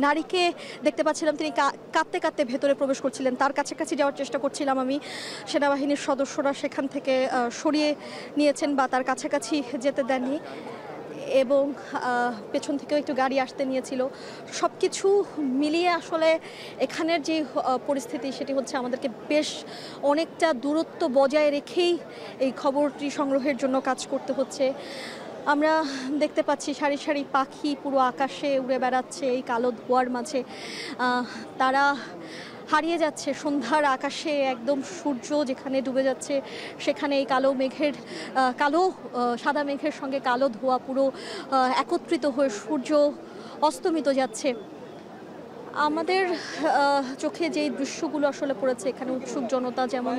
নারীকে দেখতে পাচ্ছিলাম, তিনি কাঁদতে কাঁদতে ভেতরে প্রবেশ করছিলেন। তার কাছাকাছি যাওয়ার চেষ্টা করছিলাম আমি। সেনাবাহিনীর সদস্যরা সেখান থেকে সরিয়ে নিয়েছেন বা তার কাছাকাছি যেতে দেননি এবং পেছন থেকেও একটু গাড়ি আসতে নিয়েছিল। সব কিছু মিলিয়ে আসলে এখানের যে পরিস্থিতি সেটি হচ্ছে আমাদেরকে বেশ অনেকটা দূরত্ব বজায় রেখেই এই খবরটি সংগ্রহের জন্য কাজ করতে হচ্ছে। আমরা দেখতে পাচ্ছি সারি সারি পাখি পুরো আকাশে উড়ে বেড়াচ্ছে এই কালো ধোঁয়ার মাঝে। তারা হারিয়ে যাচ্ছে সন্ধ্যার আকাশে। একদম সূর্য যেখানে ডুবে যাচ্ছে সেখানে এই সাদা মেঘের সঙ্গে কালো ধোঁয়া পুরো একত্রিত হয়ে সূর্য অস্তমিত যাচ্ছে। আমাদের চোখে যেই দৃশ্যগুলো আসলে পড়েছে, এখানে উৎসুক জনতা যেমন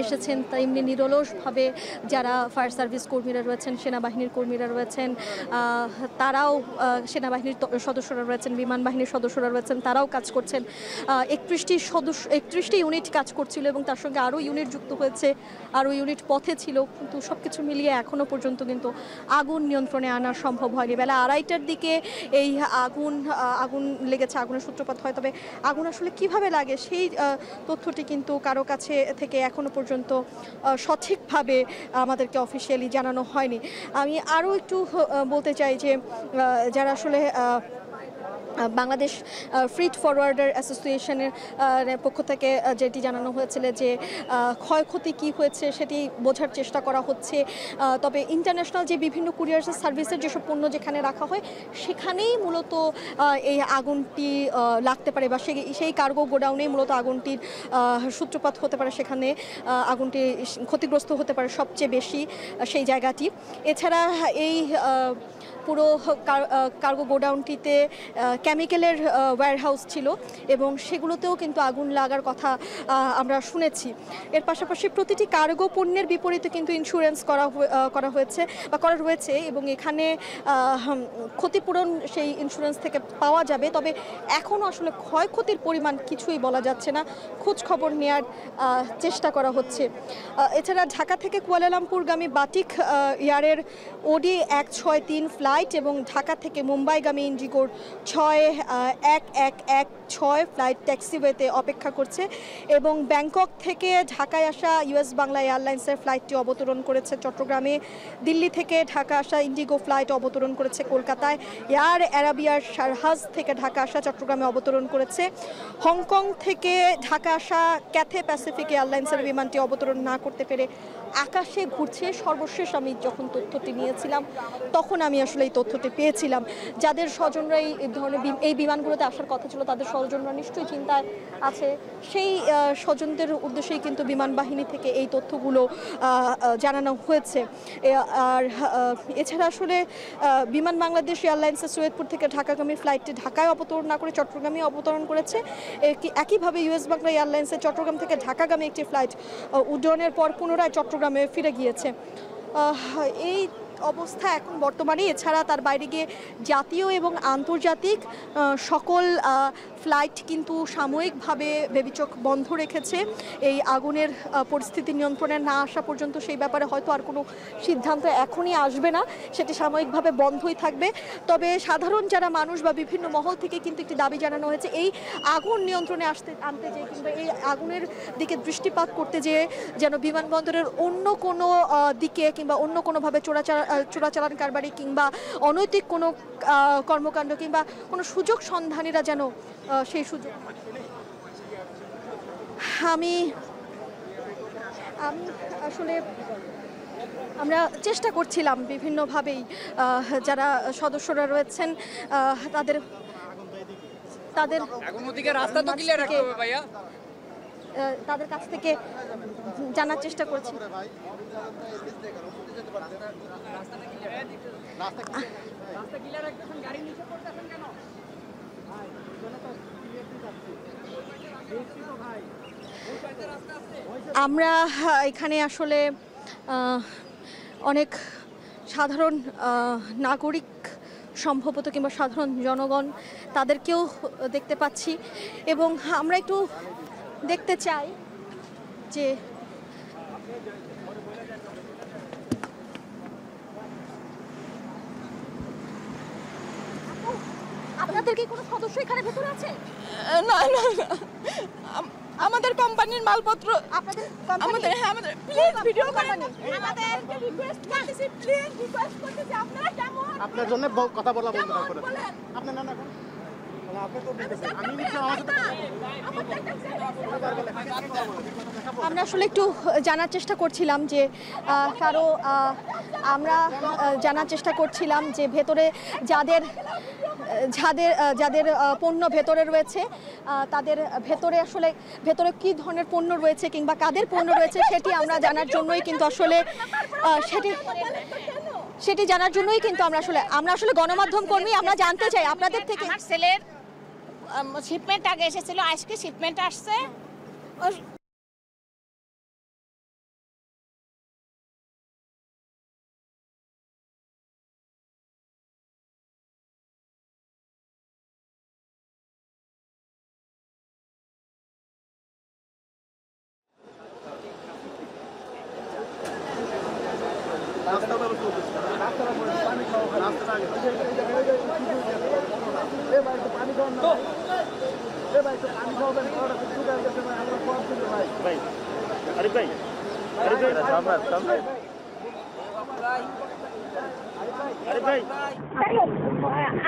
এসেছেন তেমনি নিরলসভাবে যারা ফায়ার সার্ভিস কর্মীরা রয়েছেন, সেনাবাহিনীর কর্মীরা রয়েছেন, তারাও সেনাবাহিনীর সদস্যরা রয়েছেন, বিমান বাহিনীর সদস্যরা রয়েছেন, তারাও কাজ করছেন। 31টি ইউনিট কাজ করছিল এবং তার সঙ্গে আরও ইউনিট যুক্ত হয়েছে, আরও ইউনিট পথে ছিল। কিন্তু সব কিছু মিলিয়ে এখনও পর্যন্ত কিন্তু আগুন নিয়ন্ত্রণে আনা সম্ভব হয়নি। বেলা 2:30টার দিকে এই আগুন লেগেছে, আগুনের সূত্রপাত হয়। তবে আগুন আসলে কিভাবে লাগে সেই তথ্যটি কিন্তু কারো কাছে থেকে এখনো পর্যন্ত সঠিকভাবে আমাদেরকে অফিসিয়ালি জানানো হয়নি। আমি আরও একটু বলতে চাই যে যারা আসলে বাংলাদেশ ফ্রিট ফরওয়ার্ডার অ্যাসোসিয়েশনের পক্ষ থেকে যেটি জানানো হয়েছিল যে ক্ষয়ক্ষতি কি হয়েছে সেটি বোঝার চেষ্টা করা হচ্ছে। তবে ইন্টারন্যাশনাল যে বিভিন্ন কুরিয়ার সার্ভিসের যেসব পণ্য যেখানে রাখা হয় সেখানেই মূলত এই আগুনটি লাগতে পারে বা সেই কার্গো গোডাউনেই মূলত আগুনটির সূত্রপাত হতে পারে, সেখানে আগুনটি ক্ষতিগ্রস্ত হতে পারে সবচেয়ে বেশি সেই জায়গাটি। এছাড়া এই পুরো কার্গো গোডাউনটিতে কেমিক্যালের ওয়্যারহাউস ছিল এবং সেগুলোতেও কিন্তু আগুন লাগার কথা আমরা শুনেছি। এর পাশাপাশি প্রতিটি কার্গো পণ্যের বিপরীতে কিন্তু ইন্স্যুরেন্স করা রয়েছে এবং এখানে ক্ষতিপূরণ সেই ইন্স্যুরেন্স থেকে পাওয়া যাবে। তবে এখনও আসলে ক্ষয়ক্ষতির পরিমাণ কিছুই বলা যাচ্ছে না, খোঁজ খবর নেওয়ার চেষ্টা করা হচ্ছে। এছাড়া ঢাকা থেকে কুয়ালালামপুরগামী বাটিক এয়ারের ওডি 163 ফ্লাইট এবং ঢাকা থেকে মুম্বাইগামী ইন্ডিগোর 6116 ফ্লাইট ট্যাক্সিওয়েতে অপেক্ষা করছে এবং ব্যাংকক থেকে ঢাকায় আসা ইউএস বাংলা এয়ারলাইন্সের ফ্লাইটটি অবতরণ করেছে চট্টগ্রামে। দিল্লি থেকে ঢাকা আসা ইন্ডিগো ফ্লাইট অবতরণ করেছে কলকাতায়। এয়ার অ্যারাবিয়ার শারহাজ থেকে ঢাকা আসা চট্টগ্রামে অবতরণ করেছে। হংকং থেকে ঢাকা আসা ক্যাথে প্যাসিফিক এয়ারলাইন্সের বিমানটি অবতরণ না করতে পেরে আকাশে ঘুরছে। সর্বশেষ আমি যখন তথ্যটি নিয়েছিলাম তখন আমি আসলে এই তথ্যটি পেয়েছিলাম। যাদের স্বজনরা এই ধরনের এই বিমানগুলোতে আসার কথা ছিল তাদের স্বজনরা নিশ্চয়ই চিন্তায় আছে, সেই স্বজনদের উদ্দেশ্যেই কিন্তু বিমান বাহিনী থেকে এই তথ্যগুলো জানানো হয়েছে। আর এছাড়া আসলে বিমান বাংলাদেশ এয়ারলাইন্সের সৈয়দপুর থেকে ঢাকাগামী ফ্লাইটটি ঢাকায় অবতরণ না করে চট্টগ্রামে অবতরণ করেছে। একইভাবে ইউএস বাংলা এয়ারলাইন্সের চট্টগ্রাম থেকে ঢাকাগামী একটি ফ্লাইট উড্ডয়নের পর পুনরায় চট্টগ্রামে ফিরে গিয়েছে। এই অবস্থা এখন বর্তমানে। এছাড়া তার বাইরে গিয়ে জাতীয় এবং আন্তর্জাতিক সকল ফ্লাইট কিন্তু সাময়িকভাবে বেবিচক বন্ধ রেখেছে এই আগুনের পরিস্থিতি নিয়ন্ত্রণে না আসা পর্যন্ত। সেই ব্যাপারে হয়তো আর কোনো সিদ্ধান্ত এখনই আসবে না, সেটি সাময়িকভাবে বন্ধই থাকবে। তবে সাধারণ যারা মানুষ বা বিভিন্ন মহল থেকে কিন্তু একটি দাবি জানানো হয়েছে, এই আগুন নিয়ন্ত্রণে আনতে যেয়ে কিংবা এই আগুনের দিকে দৃষ্টিপাত করতে যেয়ে যেন বিমানবন্দরের অন্য কোনো দিকে কিংবা অন্য কোনোভাবে চোরাচালান কারবারি কিংবা অনৈতিক কোনো কর্মকাণ্ড কিংবা কোনো সুযোগ সন্ধানীরা যেন সেই সুযোগ। আমি আসলে আমরা চেষ্টা করছিলাম বিভিন্নভাবেই যারা সদস্যরা রয়েছেন তাদের তাদের কাছ থেকে জানার চেষ্টা করছি। আমরা এখানে আসলে অনেক সাধারণ নাগরিক সম্ভবত কিংবা সাধারণ জনগণ তাদেরকেও দেখতে পাচ্ছি এবং আমরা একটু দেখতে চাই যে আপনাদের কি কোনো সদস্য এখানে ভেতরে আছে? না না না, আমাদের কোম্পানির মালপত্র আমাদের প্লিজ ভিডিও করেন। আমাদেরকে রিকোয়েস্ট করতেছি, প্লিজ রিকোয়েস্ট করতেছি, আপনারা কেমন আপনার জন্য কথা বলা বন্ধ করে আপনি না না আপনি তো বলতেছেন আমি নিশ্চয় আমার সাথে আমরা আসলে একটু জানার চেষ্টা করছিলাম যে আমরা জানার চেষ্টা করছিলাম যে ভেতরে যাদের পণ্য ভেতরে রয়েছে তাদের ভেতরে কি ধরনের পণ্য রয়েছে কিংবা কাদের পণ্য রয়েছে সেটি আমরা জানার জন্যই কিন্তু আসলে সেটি জানার জন্যই কিন্তু আমরা আসলে গণমাধ্যম কর্মী। আমরা জানতে চাই আপনাদের থেকে। আমার ছেলের শিপমেন্ট আগে এসেছিল, আজকে শিপমেন্ট আসছে।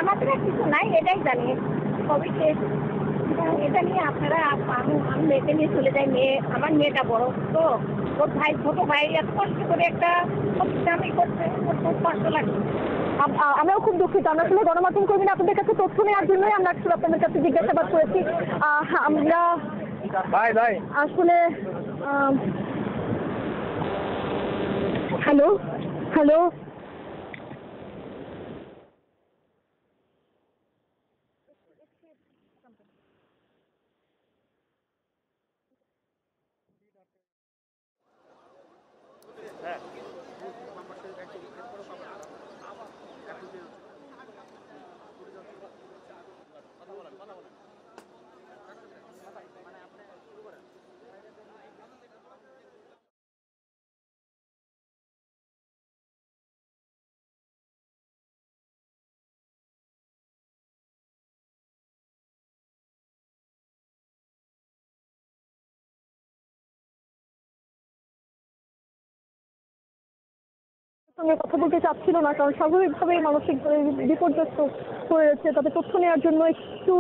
আমাদের কিছু নাই, এটাই জানি সবই শেষ। এটা নিয়ে আপনারা আমি মেয়েকে নিয়ে চলে যাই। আমার মেয়েটা বড় তো, ওর ভাই ছোট ভাই এত কষ্ট করে একটা আমি করছে, খুব কষ্ট লাগছে। আমরাও খুব দুঃখিত। আমরা আসলে গণমাধ্যম কর্মী না, আপনাদের কাছে তথ্য নেওয়ার জন্যই আমরা আসলে আপনাদের কাছে জিজ্ঞাসাবাদ করেছি। আমরা আসলে হ্যালো হ্যালো সঙ্গে কথা বলতে চাচ্ছিল না, কারণ স্বাভাবিকভাবে মানসিক বিপর্যস্ত হয়েছে। তবে তথ্য নেওয়ার জন্য একটু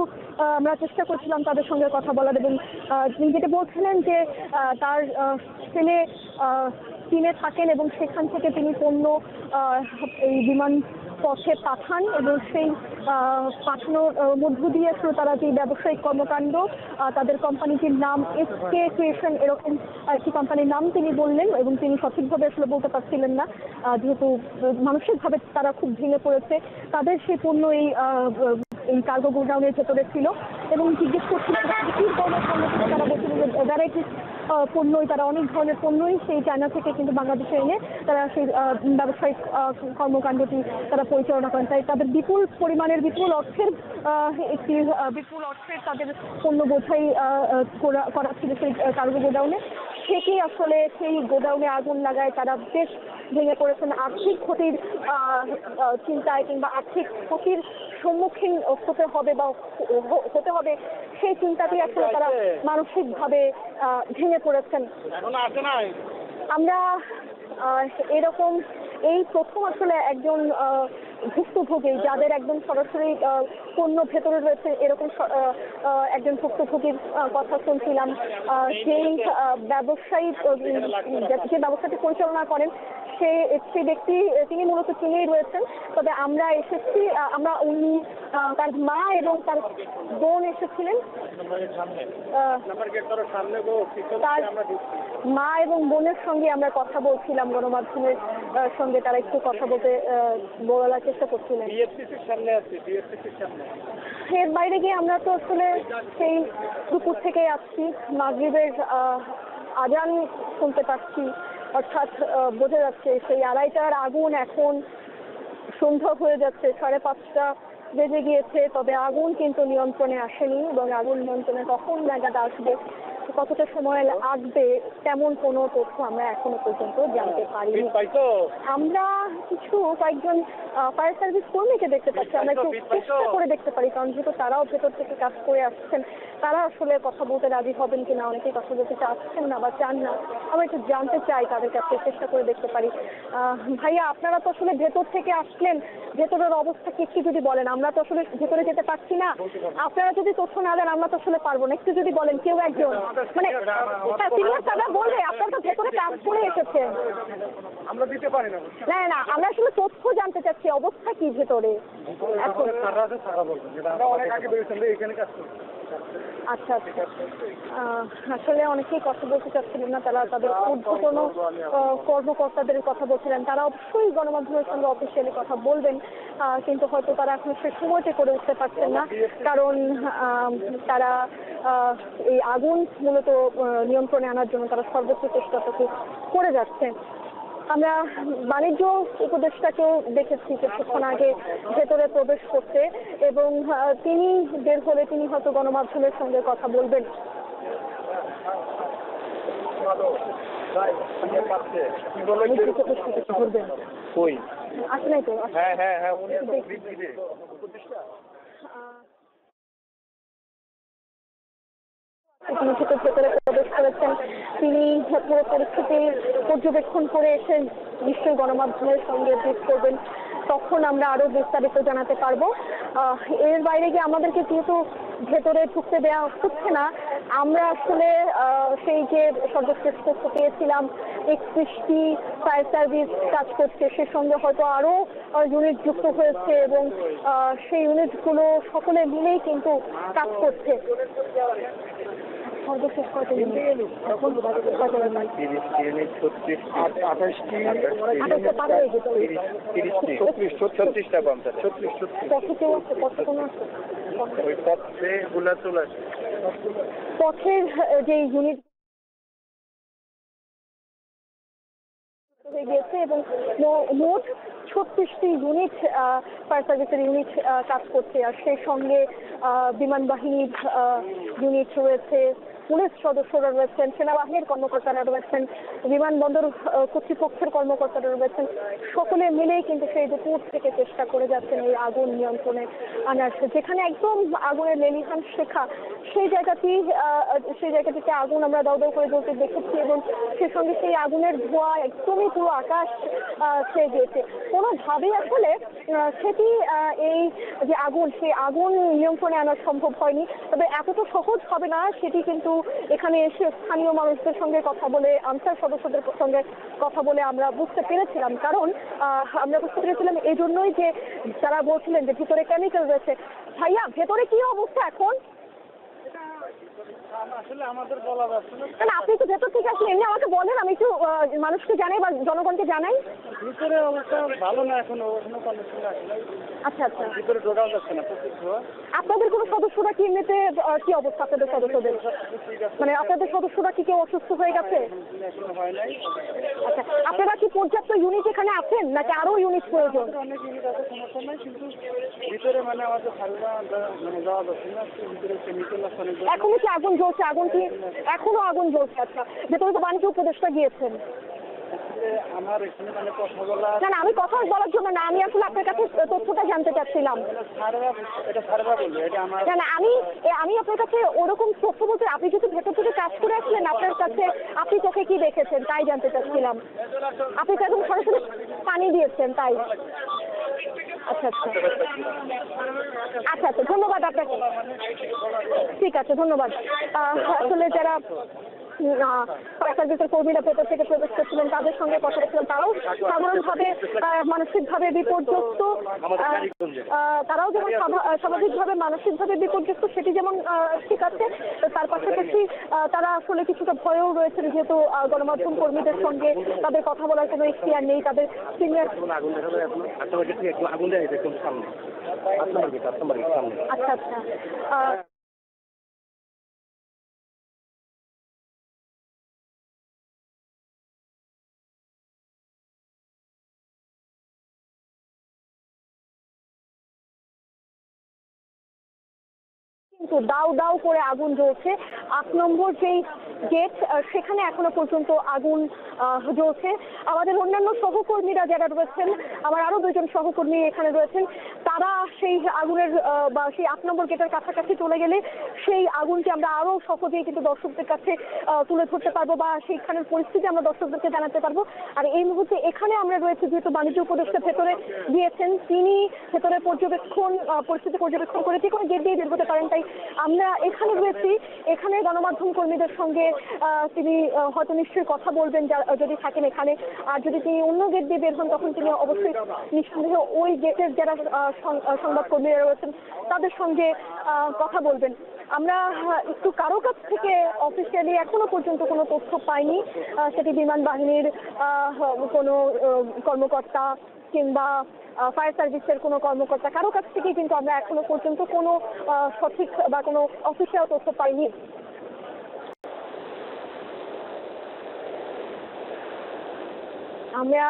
আমরা চেষ্টা করছিলাম তাদের সঙ্গে কথা বলার। এবং তিনি যেটা বলছিলেন যে তার ছেলে চীনে থাকেন এবং সেখান থেকে তিনি পণ্য এই বিমান পথে পাঠান এবং সেই পাঠানোর মধ্য দিয়ে আসলে তারা যে ব্যবসায়িক কর্মকাণ্ড, তাদের কোম্পানিটির নাম এসকে ক্রিয়েশন, এরকম একটি কোম্পানির নাম তিনি বললেন এবং তিনি সঠিকভাবে আসলে বলতে পারছিলেন না, যেহেতু মানসিকভাবে তারা খুব ভেঙে পড়েছে। তাদের সেই পণ্য এই কার্গো গোডাউনের ভেতরে ছিল এবং জিজ্ঞেস করছিলেন কির পণ্যের সঙ্গে তারা বলছিলেন যে ভ্যারাইটিস পণ্যই, তারা অনেক ধরনের পণ্যই সেই চায়না থেকে কিন্তু বাংলাদেশে এনে তারা সেই ব্যবসায়িক কর্মকাণ্ডটি তারা পরিচালনা করেন। তাই তাদের বিপুল পরিমাণের বিপুল অর্থের তাদের পণ্য বোঝাই করা ছিল সেই কার্গো গোডাউনে। থেকেই আসলে সেই গোডাউনে আগুন লাগায় তারা বেশ ভেঙে পড়েছেন। আর্থিক ক্ষতির চিন্তায় কিংবা আর্থিক ক্ষতির সম্মুখীন হতে হবে সেই চিন্তাতেই আসলে তারা মানসিকভাবে ভেঙে পড়েছেন। আমরা এরকম এই প্রথম আসলে একজন ভুক্তভোগী যাদের একদম সরাসরি পণ্য ভেতরে রয়েছে এরকম একজন ভুক্তভোগীর কথা শুনছিলাম। সেই ব্যবসায়ী যে ব্যবসাটি পরিচালনা করেন সেই ব্যক্তি তিনি মূলত চীনেই রয়েছেন। তবে আমরা এসেছি, উনি তার মা এবং তার বোন এসেছিলেন। তার মা এবং বোনের সঙ্গে আমরা কথা বলছিলাম গণমাধ্যমের সঙ্গে, তারা একটু কথা বলার চেষ্টা করছিলেন। এর বাইরে গিয়ে আমরা তো আসলে সেই দুপুর থেকে আসছি, মাগরিবের আজান শুনতে পাচ্ছি, অর্থাৎ বোঝা যাচ্ছে সেই 2:30টার আগুন এখন সন্ধ্যা হয়ে যাচ্ছে, 5:30 বেজে গিয়েছে। তবে আগুন কিন্তু নিয়ন্ত্রণে আসেনি এবং আগুন নিয়ন্ত্রণে কখন নাগাদ আসবে, কতটা সময় লাগবে তেমন কোনো তথ্য আমরা এখনো পর্যন্ত জানতে পারিনি। আমরা কয়েকজন ফায়ার সার্ভিস কর্মীকে দেখতে পাচ্ছি, আমরা একটু চেষ্টা করে দেখতে পারি, কারণ যেহেতু তারাও ভেতর থেকে কাজ করে আসছেন, তারা আসলে কথা বলতে রাজি হবেন কিনা, অনেকেই কথা বলতে চাচ্ছেন না বা চান না, আমরা একটু জানতে চাই তাদের কাছে, চেষ্টা করে দেখতে পারি। ভাইয়া, আপনারা তো আসলে ভেতর থেকে আসলেন, ভেতরের অবস্থা কি একটু যদি বলেন? আমরা তো আসলে ভেতরে যেতে পারছি না, আপনারা যদি তথ্য না দেন আমরা তো আসলে পারবো না। একটু যদি বলেন, কেউ একজন মানে সিনিয়র সাহেবরা বলবে, আপনারা তো ভেতরে কাজ করে এসেছেন। আমরা দিতে পারি না। না, আমরা আসলে তথ্য জানতে চাচ্ছি, অবস্থা কি ভেতরে এখন? অনেক আগে বেরিয়েছেন এখানে কাজ করি। আচ্ছা, আসলে অনেকেই কথা বলতে চাচ্ছিলেন না, তারা তাদের ঊর্ধ্বতন কর্মকর্তাদের কথা বলছিলেন। তারা অবশ্যই গণমাধ্যমের সঙ্গে অফিসিয়ালি কথা বলবেন, কিন্তু হয়তো তারা এখন সে সময়টা করে উঠতে পারছেন না, কারণ তারা এই আগুন মূলত নিয়ন্ত্রণে আনার জন্য তারা সর্বোচ্চ চেষ্টাটুকু করে যাচ্ছেন। আমরা বাণিজ্য উপদেষ্টাকেও দেখেছি কিছুক্ষণ আগে ভেতরে প্রবেশ করতে, এবং তিনি বের হলে তিনি হয়তো গণমাধ্যমের সঙ্গে কথা বলবেন। আসলে তো তিনি ভেতরে প্রবেশ করেছেন, তিনি পুরো পরিস্থিতির পর্যবেক্ষণ করে এসে নিশ্চয়ই গণমাধ্যমের সঙ্গে ব্রিফ করবেন, তখন আমরা আরো বিস্তারিত জানাতে পারবো। এর বাইরে গিয়ে আমাদেরকে যেহেতু ভেতরে ঢুকতে দেওয়া হচ্ছে না, আমরা আসলে সেই যে সর্বশ্রেষ্ঠ পেয়েছিলাম 31টি ফায়ার সার্ভিস কাজ করছে, সে সঙ্গে হয়তো আরো ইউনিট যুক্ত হয়েছে এবং সেই ইউনিটগুলো সকলে মিলেই কিন্তু কাজ করছে। সর্বশেষ কত পথের যে ইউনিট হয়ে গিয়েছে এবং মোট 36টি ইউনিট ফায়ার সার্ভিসের ইউনিট কাজ করছে, আর সেই সঙ্গে বিমান বাহিনীর ইউনিট রয়েছে, পুলিশ সদস্যরা রয়েছেন, সেনাবাহিনীর কর্মকর্তারা রয়েছেন, বিমানবন্দর কর্তৃপক্ষের কর্মকর্তারা রয়েছেন, সকলে মিলেই কিন্তু সেই দুপুর থেকে চেষ্টা করে যাচ্ছেন এই আগুন নিয়ন্ত্রণে আনার। যেখানে একদম আগুনের লেলিহান শেখা, সেই জায়গাটিতে আগুন আমরা দাউ দাউ করে জ্বলতে দেখেছি এবং সে সঙ্গে সেই আগুনের ধোঁয়া একদমই পুরো আকাশ ছেয়ে গিয়েছে। কোনোভাবেই আসলে সেটি এই যে আগুন, সেই আগুন নিয়ন্ত্রণে আনা সম্ভব হয়নি। তবে এতটা সহজ হবে না সেটি কিন্তু এখানে এসে স্থানীয় মানুষদের সঙ্গে কথা বলে, আনসার সদস্যদের সঙ্গে কথা বলে আমরা বুঝতে পেরেছিলাম। কারণ আমরা বুঝতে পেরেছিলাম এই জন্যই যে তারা বলছিলেন যে ভিতরে কেমিক্যাল রয়েছে। ভাইয়া, ভেতরে কি অবস্থা এখন? আসলে আমাদের বলা যাচ্ছে না। না আপনি তো ভেতর থেকে আসলে এমনি আমাকে বলেন, আমি একটু মানুষকে জানাই বা জনগণকে জানাই। ভিতরে অবস্থা ভালো না, এখনো কন্ডিশন আসলে আচ্ছা আচ্ছা, ভিতরে ঢোকাও যাচ্ছে না, প্রচুর ধোঁয়া। আপনাদের কোনো সদস্যরা কি এমনিতে কি অবস্থা আপনাদের সদস্যদের? মানে আপনাদের সদস্যরা কি কেউ অসুস্থ হয়ে গেছে? এখনো হয় নাই। আচ্ছা, আপনারা কি পর্যাপ্ত ইউনিট এখানে আছেন নাকি আরো ইউনিট প্রয়োজন? অনেক ইউনিট আছে, সমস্যা নাই, কিন্তু ভিতরে মানে আমাদের সার্ভা মানে যাওয়া যাচ্ছে না, ভিতরে কেমিক্যাল আছে অনেক। এখনো কি আগুন জ্বলছে? আগুন কি এখনো আগুন জ্বলছে? আচ্ছা, ভেতরে তো বাণিজ্য উপদেষ্টা গিয়েছেন। আমার এখানে মানে কথা বলা না না, আমি কথা বলার জন্য না, আমি আসলে আপনার কাছে তথ্যটা জানতে চাচ্ছিলাম। সার্ভা, এটা সার্ভা বলবে, এটা আমার না না, আমি আপনার কাছে ওরকম তথ্য বলতে, আপনি যদি ভেতর থেকে কাজ করে আসলেন, আপনার কাছে আপনি চোখে কি দেখেছেন তাই জানতে চাচ্ছিলাম। আপনি তো একদম সরাসরি পানি দিয়েছেন তাই। আচ্ছা আচ্ছা আচ্ছা আচ্ছা, ধন্যবাদ আপনাকে। ঠিক আছে, ধন্যবাদ। আসলে যারা ফায়ার সার্ভিসের কর্মীরা ভেতর থেকে প্রবেশ করছিলেন তাদের সঙ্গে কথা বলছিলাম, তারাও সাধারণভাবে মানসিকভাবে বিপর্যস্ত, তারাও যেমন স্বাভাবিকভাবে মানসিকভাবে বিপর্যস্ত সেটি যেমন ঠিক আছে, তার পাশাপাশি তারা আসলে কিছুটা ভয়েও রয়েছেন, যেহেতু গণমাধ্যম কর্মীদের সঙ্গে তাদের কথা বলার কোনো ইখতিয়ার নেই। তাদের সিনিয়র আচ্ছা আচ্ছা কিন্তু দাউ দাউ করে আগুন জ্বলছে। ৮ নম্বর যেই গেট সেখানে এখনো পর্যন্ত আগুন জ্বলছে। আমাদের অন্যান্য সহকর্মীরা যারা রয়েছেন, আমার আরো 2জন সহকর্মী এখানে রয়েছেন, তারা সেই আগুনের বা সেই ৮ নম্বর গেটের কাছাকাছি চলে গেলে সেই আগুনটি আমরা আরো সহজেই কিন্তু দর্শকদের কাছে তুলে ধরতে পারবো বা সেইখানের পরিস্থিতি আমরা দর্শকদেরকে জানাতে পারবো। আর এই মুহূর্তে এখানে আমরা রয়েছে, যেহেতু বাণিজ্য উপদেষ্টা ভেতরে গিয়েছেন, তিনি ভেতরে পরিস্থিতি পর্যবেক্ষণ করে যে কোনো গেট দিয়ে বের হতে পারেন, তাই আমরা এখানে রয়েছি। এখানে গণমাধ্যম কর্মীদের সঙ্গে তিনি হয়তো নিশ্চয়ই কথা বলবেন যদি থাকেন এখানে, আর যদি তিনি অন্য গেট দিয়ে বের হন তখন তিনি অবশ্যই নিঃসন্দেহে ওই গেটের যারা সংবাদকর্মীরা রয়েছেন তাদের সঙ্গে কথা বলবেন। আমরা একটু কারো কাছ থেকে অফিসিয়ালি এখনো পর্যন্ত কোনো তথ্য পাইনি, সেটি বিমান বাহিনীর কোনো কর্মকর্তা কিংবা ফায়ার সার্ভিসের কোনো কর্মকর্তা, কারো কাছ থেকেই কিন্তু আমরা এখনো পর্যন্ত কোনো সঠিক বা কোনো অফিসিয়াল তথ্য পাইনি। আমরা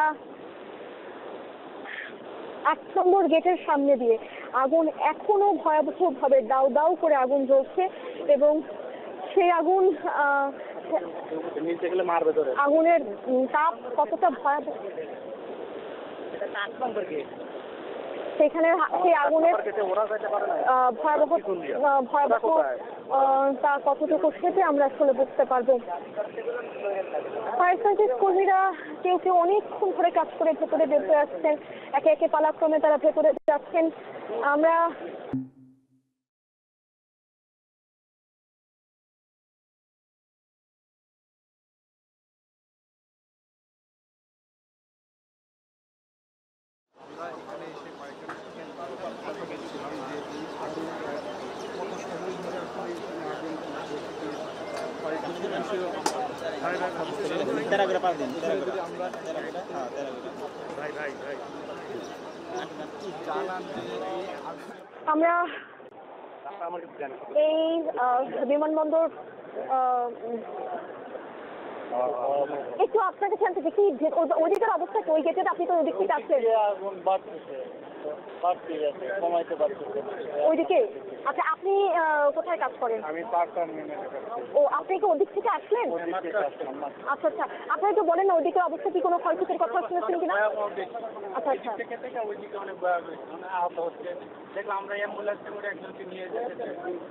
৮ নম্বর গেটের সামনে দিয়ে, আগুন এখনো ভয়াবহভাবে দাউ দাউ করে আগুন জ্বলছে এবং সেই আগুন আগুনের তাপ কতটা ভয়াবহ, সেখানে সেই আগুনের ভয়াবহ তা কতটুকু সেটা আমরা আসলে বুঝতে পারবো। ফায়ার সার্ভিস কর্মীরা কেউ কেউ অনেকক্ষণ ধরে কাজ করে ভেতরে বের হয়ে আসছেন, একে একে পালাক্রমে তারা ভেতরে যাচ্ছেন। আমরা আমরা এই বিমানবন্দর একটু আপনাকে জানতে চাই কি ওইদিকের অবস্থা, ওই গেটের আপনি তো ওইদিক থেকে আসছেন ওইদিকে। আচ্ছা, আপনি কোথায় কাজ করেন? ও, আপনি কি ওদিক থেকে আসলেন? আচ্ছা আচ্ছা, আপনারা একটু বলেন না ওইদিকের অবস্থা কি, কোনো ক্ষয়ক্ষতির কথা শুনেছেন কিনা? আচ্ছা আচ্ছা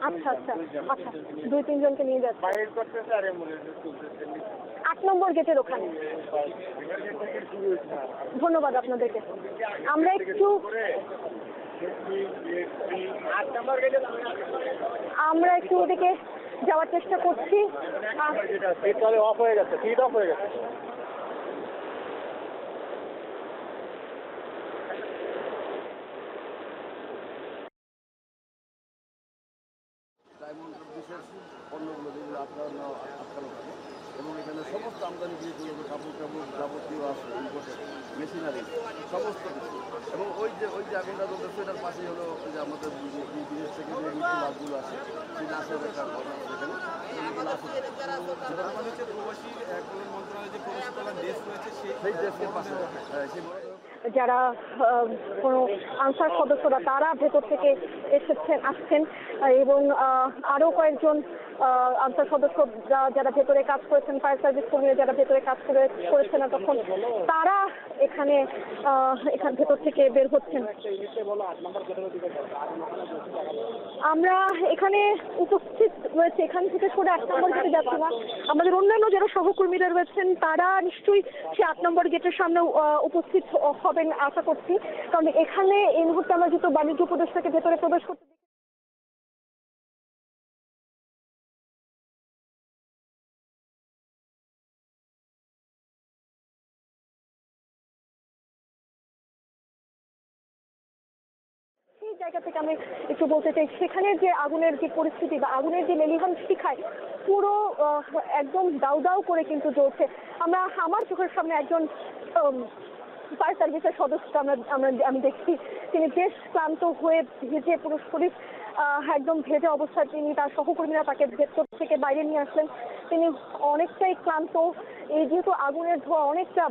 আচ্ছা আচ্ছা আচ্ছা, 2-3 জনকে নিয়ে যাচ্ছে 8 নম্বর গেটের ওখানে। ধন্যবাদ আপনাদেরকে। আমরা একটু ওদিকে যাওয়ার চেষ্টা করছি। অফ হয়ে গেছে, ফিড অফ হয়ে গেছে। শেষ পণ্যগুলো যেগুলো আটকানো থাকে এবং এখানে সমস্ত আমদানি যেগুলো কাপড় যাবতীয় আছে ইম্পোর্টেড মেশিনারি সমস্ত কিছু এবং ওই যে আগুনটা জ্বলতেছে এটার পাশেই হলো ওই যে আমাদের বিদেশ থেকে যে লাশগুলো আছে সেই লাশের একটা ঘটনা সেখানে সেটা হচ্ছে প্রবাসী মন্ত্রণালয়ের যে প্রবাসী কল্যাণ ডেস্ক রয়েছে সেই ডেস্কের পাশে সেই যারা কোনো আনসার সদস্যরা তারা ভেতর থেকে আসছেন এবং আরও কয়েকজন আনসার সদস্য যারা ভেতরে কাজ করেছেন, ফায়ার সার্ভিস কর্মীরা যারা ভেতরে কাজ করেছেন তখন তারা এখানে ভেতর থেকে বের হচ্ছেন। আমরা এখানে উপস্থিত রয়েছে, এখান থেকে সরে 8 নম্বর গেটে যাচ্ছি না। আমাদের অন্যান্য যারা সহকর্মীরা রয়েছেন তারা নিশ্চয়ই সে 8 নম্বর গেটের সামনে উপস্থিত হবেন আশা করছি, কারণ এখানে এই মুহূর্তে আমরা যেহেতু বাণিজ্য উপদেষ্টাকে ভেতরে প্রবেশ করতে সেই জায়গা থেকে আমি একটু বলতে চাই, সেখানে যে আগুনের যে পরিস্থিতি বা আগুনের যে লেলিহান শিখায় পুরো একদম দাউ দাউ করে কিন্তু জ্বলছে। আমার চোখের সামনে একজন ফায়ার সার্ভিসের সদস্য আমি দেখছি, তিনি বেশ ক্লান্ত হয়ে ভেজে পুরো শরীর একদম ভেজে অবস্থায় তিনি তার সহকর্মীরা তাকে ভেতর থেকে বাইরে নিয়ে আসলেন। তিনি অনেকটাই ক্লান্ত, এই যেহেতু আগুনের ধোঁয়া অনেকটা